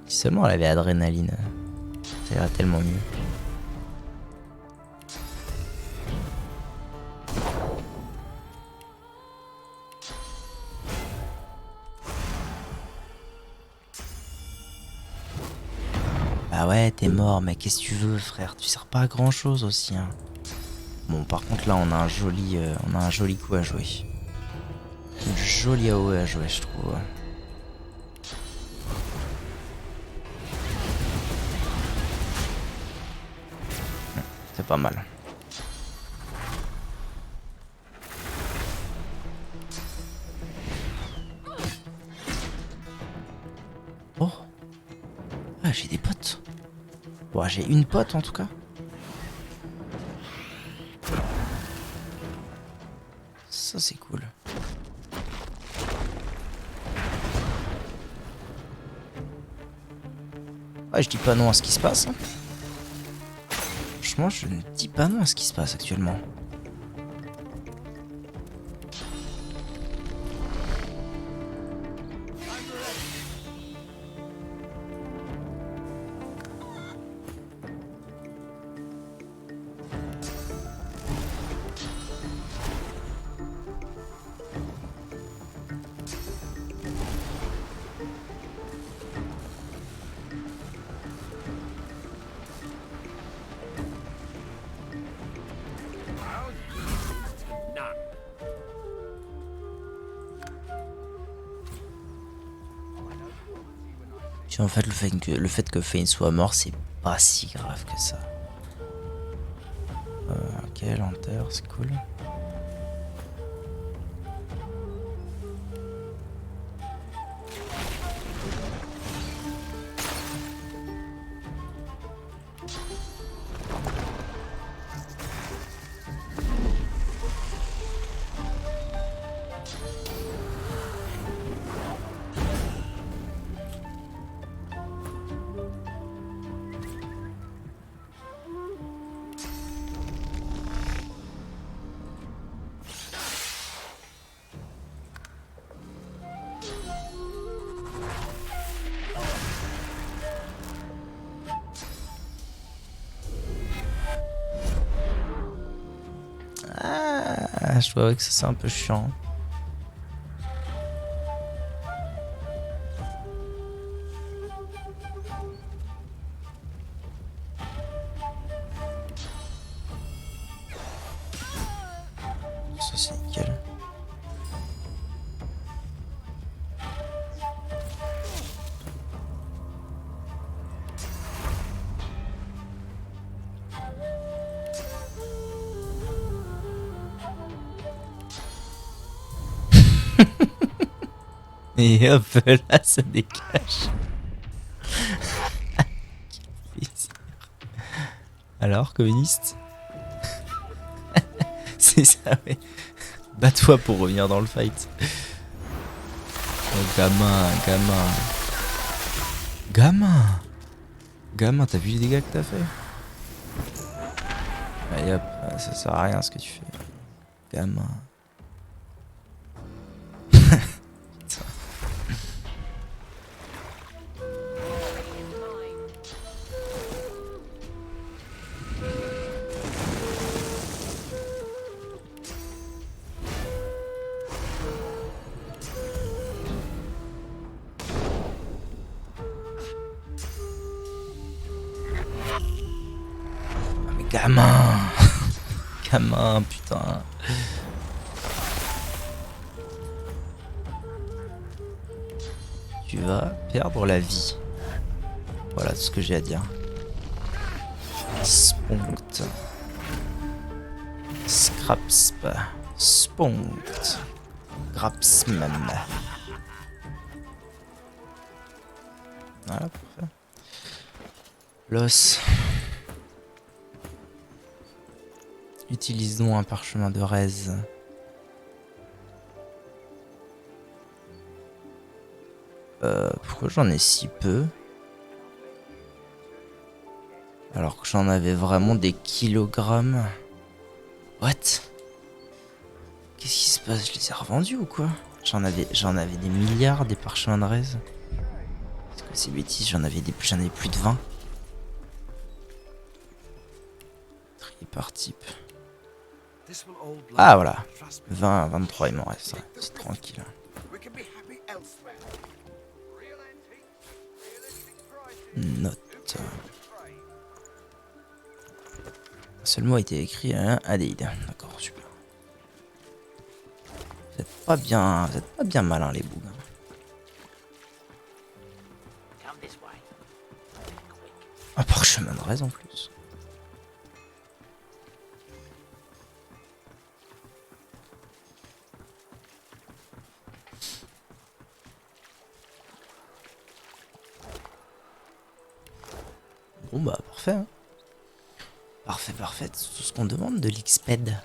Si seulement elle avait adrénaline, ça irait tellement mieux. Bah ouais, t'es mort, mais qu'est-ce que tu veux, frère? Tu sers pas à grand chose aussi, hein. Bon, par contre, là, on a un joli coup à jouer. Une jolie AOE à jouer, je trouve. C'est pas mal. Oh. Ah, j'ai des potes. Bon, j'ai une pote en tout cas. Ça c'est cool. Ouais, je dis pas non à ce qui se passe. Hein. Franchement, je ne dis pas non à ce qui se passe actuellement. Puis en fait, le fait que Fane soit mort, c'est pas si grave que ça. Ok, lenteur, c'est cool. Ah, je dois que ça c'est un peu chiant. Ça c'est nickel. Et hop, là, ça dégage. Alors, communiste? C'est ça, ouais. Bats-toi pour revenir dans le fight. Oh, gamin, t'as vu les dégâts que t'as fait? Allez hop, ça sert à rien ce que tu fais. Gamin. Gamin. Gamin, putain. Tu vas perdre la vie. Voilà tout ce que j'ai à dire. Spunkt. Scrapsp. Spunkt. Grapsman. Voilà, parfait. L'os. Utilisons un parchemin de raise. Pourquoi j'en ai si peu? Alors que j'en avais vraiment des kilogrammes. What? Qu'est-ce qui se passe? Je les ai revendus ou quoi? J'en avais des milliards des parchemins de raise. Est-ce que c'est bêtise? J'en avais plus de 20. Trier par type. Ah voilà, 20, 23 il m'en reste, c'est tranquille. Note. Un seul mot a été écrit à Adéide. D'accord, super. Vous êtes pas bien malins les bougs. Un parchemin de raise en plus. Bon bah parfait hein. Parfait, c'est tout ce qu'on demande de l'Xped.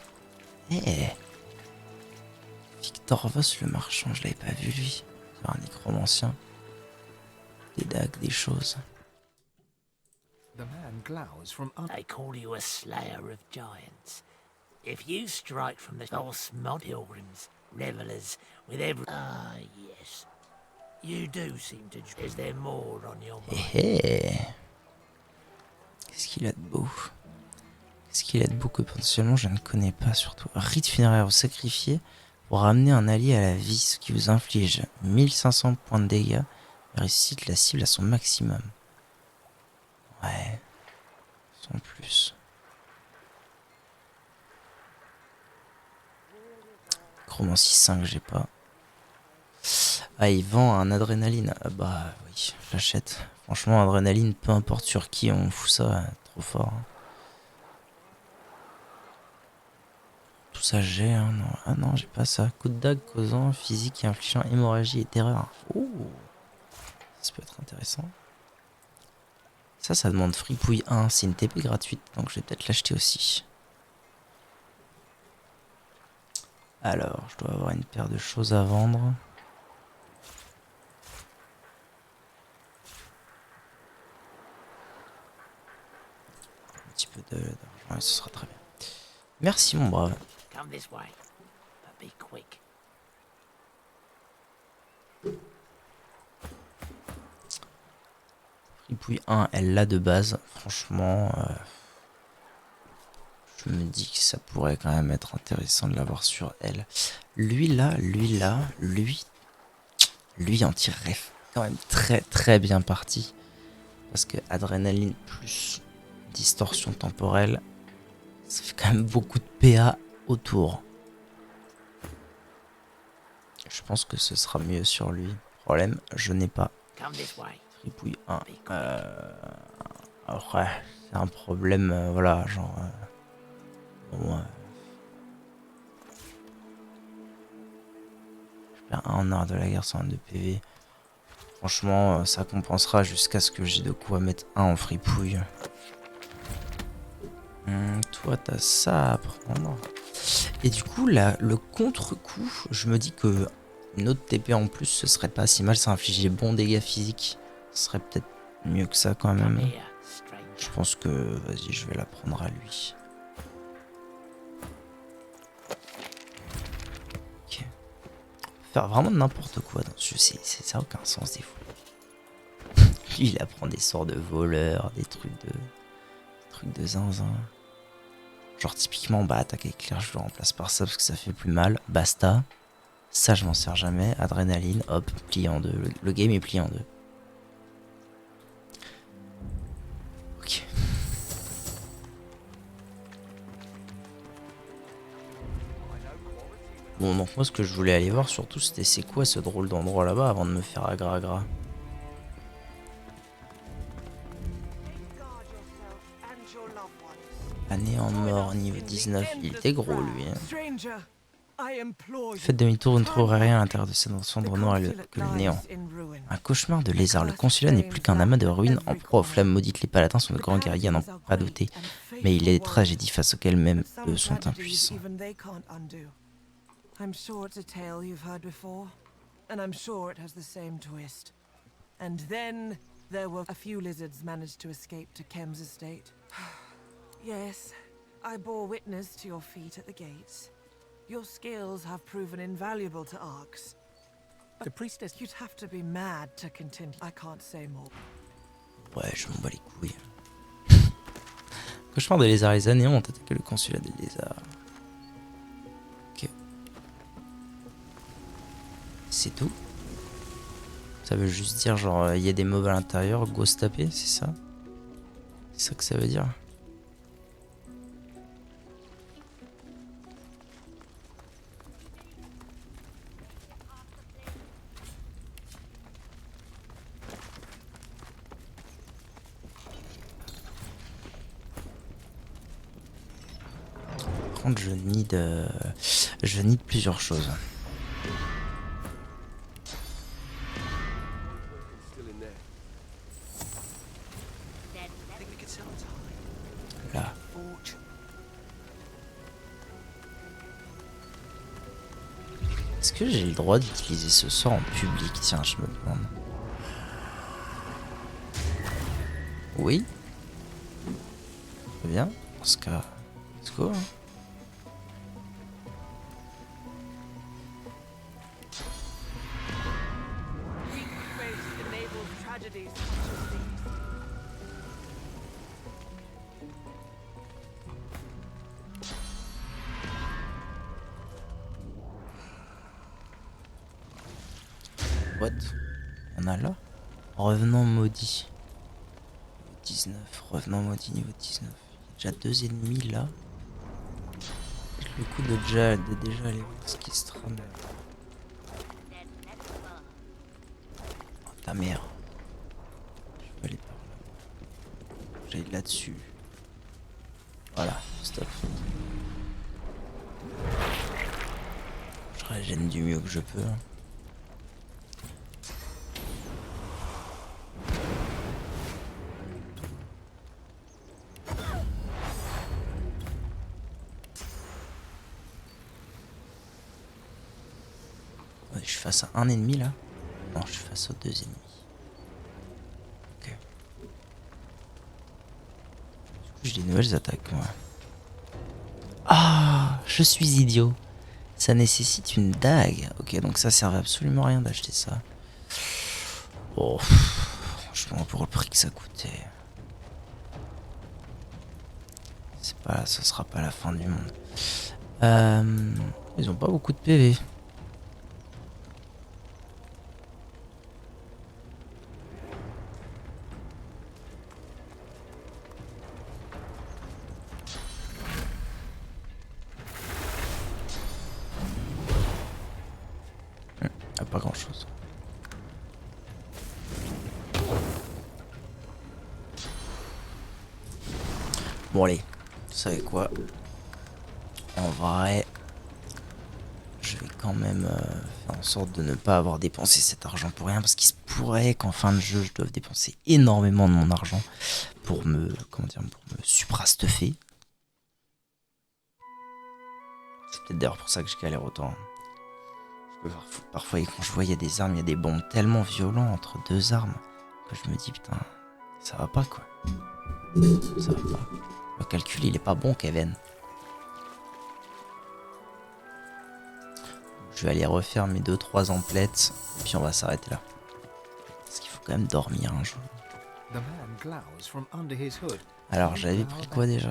Victor Voss le marchand, je l'avais pas vu lui. C'est un nécromancien. Des dagues, des choses. and glows from They call you a slayer of giants. If you strike from the false mod pilgrims, revelers, with every... Ah, yes. You do seem to... Is there more on your mind? Hé. Qu'est-ce qu'il a de beau? Qu'est-ce qu'il a de beau que potentiellement je ne connais pas surtout? Rite funéraire, vous sacrifiez pour ramener un allié à la vie, ce qui vous inflige 1500 points de dégâts et ressuscite la cible à son maximum. Ouais. Sans plus. Chromancie 5, j'ai pas. Ah, il vend un adrénaline. Ah bah oui, j'achète. Franchement, adrénaline, peu importe sur qui on fout ça, trop fort. Tout ça j'ai, hein, non. Ah non, j'ai pas ça. Coup de dague causant physique et infligeant hémorragie et terreur. Oh, ça peut être intéressant. Ça demande fripouille 1. C'est une TP gratuite, donc je vais peut-être l'acheter aussi. Alors, je dois avoir une paire de choses à vendre. Un petit peu d'argent et ce sera très bien. Merci mon brave. Come this way, but be quick. Fripouille 1, elle l'a de base. Franchement, je me dis que ça pourrait quand même être intéressant de l'avoir sur elle. Lui en tirerait quand même très bien parti. Parce que adrénaline plus distorsion temporelle, ça fait quand même beaucoup de PA autour. Je pense que ce sera mieux sur lui. Problème, je n'ai pas. Come this way. Fripouille 1. Après, c'est un problème, voilà, genre... bon, je perds 1 en art de la guerre, 122 PV. Franchement, ça compensera jusqu'à ce que j'ai de quoi mettre 1 en fripouille. Toi, t'as ça à prendre. Et du coup, là, le contre-coup, je me dis que une autre TP en plus, ce serait pas si mal. Ça inflige bons dégâts physiques. Ce serait peut-être mieux que ça quand même. Come here, stranger. Je pense que, vas-y, je vais la prendre à lui. Ok. Faire vraiment n'importe quoi dans ce jeu, ça n'a aucun sens des fois. Lui, il apprend des sorts de voleurs, des trucs de zinzin. Genre typiquement, bah attaque éclair, je le remplace par ça parce que ça fait plus mal. Basta. Ça, je m'en sers jamais. Adrénaline, hop, plié en deux. Le game est plié en deux. Ok. Bon, donc moi, ce que je voulais aller voir surtout, c'était c'est quoi ce drôle d'endroit là-bas avant de me faire agra-agra. Année en mort, niveau 19. Il était gros, lui. Hein. Faites demi-tour, vous ne trouverez rien à l'intérieur de cette cendre noire que le néant. Un cauchemar de lézard. Le consulat n'est plus qu'un amas de ruines en proie aux flammes maudites. Les paladins sont de grands guerriers, n'en pas douter. Mais il est des tragédies face auxquelles même eux sont impuissants. I'm sure it's a tale you've heard before, and I'm sure it has the same twist. And then there were a few lizards managed to escape to Kem's estate. Yes, I bore witness to your feat at the gates. Your skills have proven invaluable to Arx. The priestess. You'd have to be mad to continue. I can't say more. Ouais, je m'en bats les couilles. Cauchemar de lézards. Les anéants ont attaqué le consulat des lézards. Ok. C'est tout. Ça veut juste dire genre il y a des mobs à l'intérieur, go se taper, c'est ça? C'est ça que ça veut dire? Par contre, je need plusieurs choses. Là. Est-ce que j'ai le droit d'utiliser ce sort en public? Tiens, je me demande. Oui. Très bien. Dans ce cas, let's go. Hein. What? On a là? Revenant maudit. 19. Revenant maudit niveau 19. Il y a déjà 2 ennemis là. Le coup de déjà aller voir ce qui se trame. Oh, ta mère. Je vais aller par là. J'aille là-dessus. Voilà, stop. Je régène du mieux que je peux. Je suis face à un ennemi là. Non, je suis face aux 2 ennemis. Ok. Du coup, j'ai des nouvelles attaques moi. Ah, je suis idiot. Ça nécessite une dague. Ok, donc ça servait absolument à rien d'acheter ça. Oh, franchement, pour le prix que ça coûtait. C'est pas, ça sera pas la fin du monde. Ils ont pas beaucoup de PV. Pas grand chose. Bon allez, vous savez quoi? En vrai, je vais quand même faire en sorte de ne pas avoir dépensé cet argent pour rien, parce qu'il se pourrait qu'en fin de jeu je doive dépenser énormément de mon argent pour me, comment dire, pour me supra-stuffer. C'est peut-être d'ailleurs pour ça que je galère autant. Parfois, quand je vois il y a des armes, il y a des bombes tellement violents entre 2 armes que je me dis putain, ça va pas quoi. Ça va pas. Le calcul il est pas bon, Kevin. Je vais aller refaire mes 2-3 emplettes et puis on va s'arrêter là. Parce qu'il faut quand même dormir un jour. Alors j'avais pris quoi déjà?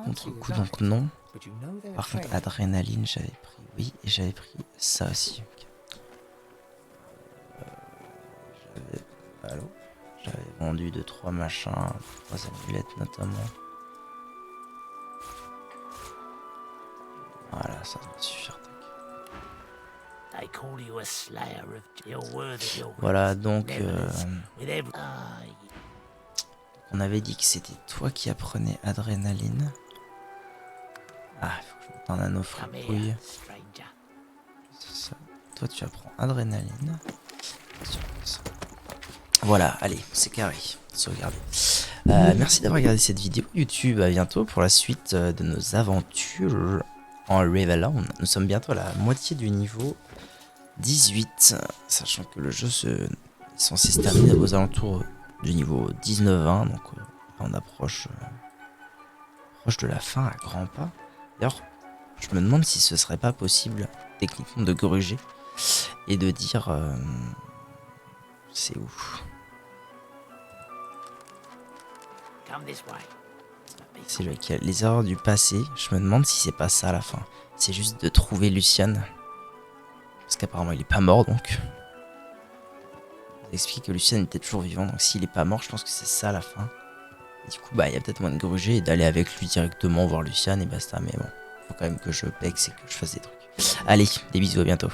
Contre-coup donc non. Par contre adrénaline j'avais pris oui et j'avais pris ça aussi. Okay. J'avais vendu 2-3 machins, 3 amulettes notamment. Voilà, ça doit suffire. Voilà donc on avait dit que c'était toi qui apprenais adrénaline. Ah, il faut que je mette un anneau fripouille. C'est ça. Toi tu apprends adrénaline. Voilà, allez, c'est carré. Sauvegarde. Merci d'avoir regardé cette vidéo YouTube. À bientôt pour la suite de nos aventures en Rivellon. Nous sommes bientôt à la moitié du niveau 18, sachant que le jeu est censé se terminer aux alentours du niveau 19-20, donc on approche de la fin à grands pas. D'ailleurs, je me demande si ce serait pas possible techniquement de gruger et de dire c'est où. C'est lequel? Les erreurs du passé, je me demande si c'est pas ça à la fin. C'est juste de trouver Lucian. Parce qu'apparemment il est pas mort donc. Ça explique que Lucian était toujours vivant, donc s'il est pas mort, je pense que c'est ça à la fin. Et du coup bah il y a peut-être moins de gruger et d'aller avec lui directement voir Lucian et basta, mais bon, faut quand même que je pexe et que je fasse des trucs. Allez, des bisous, à bientôt.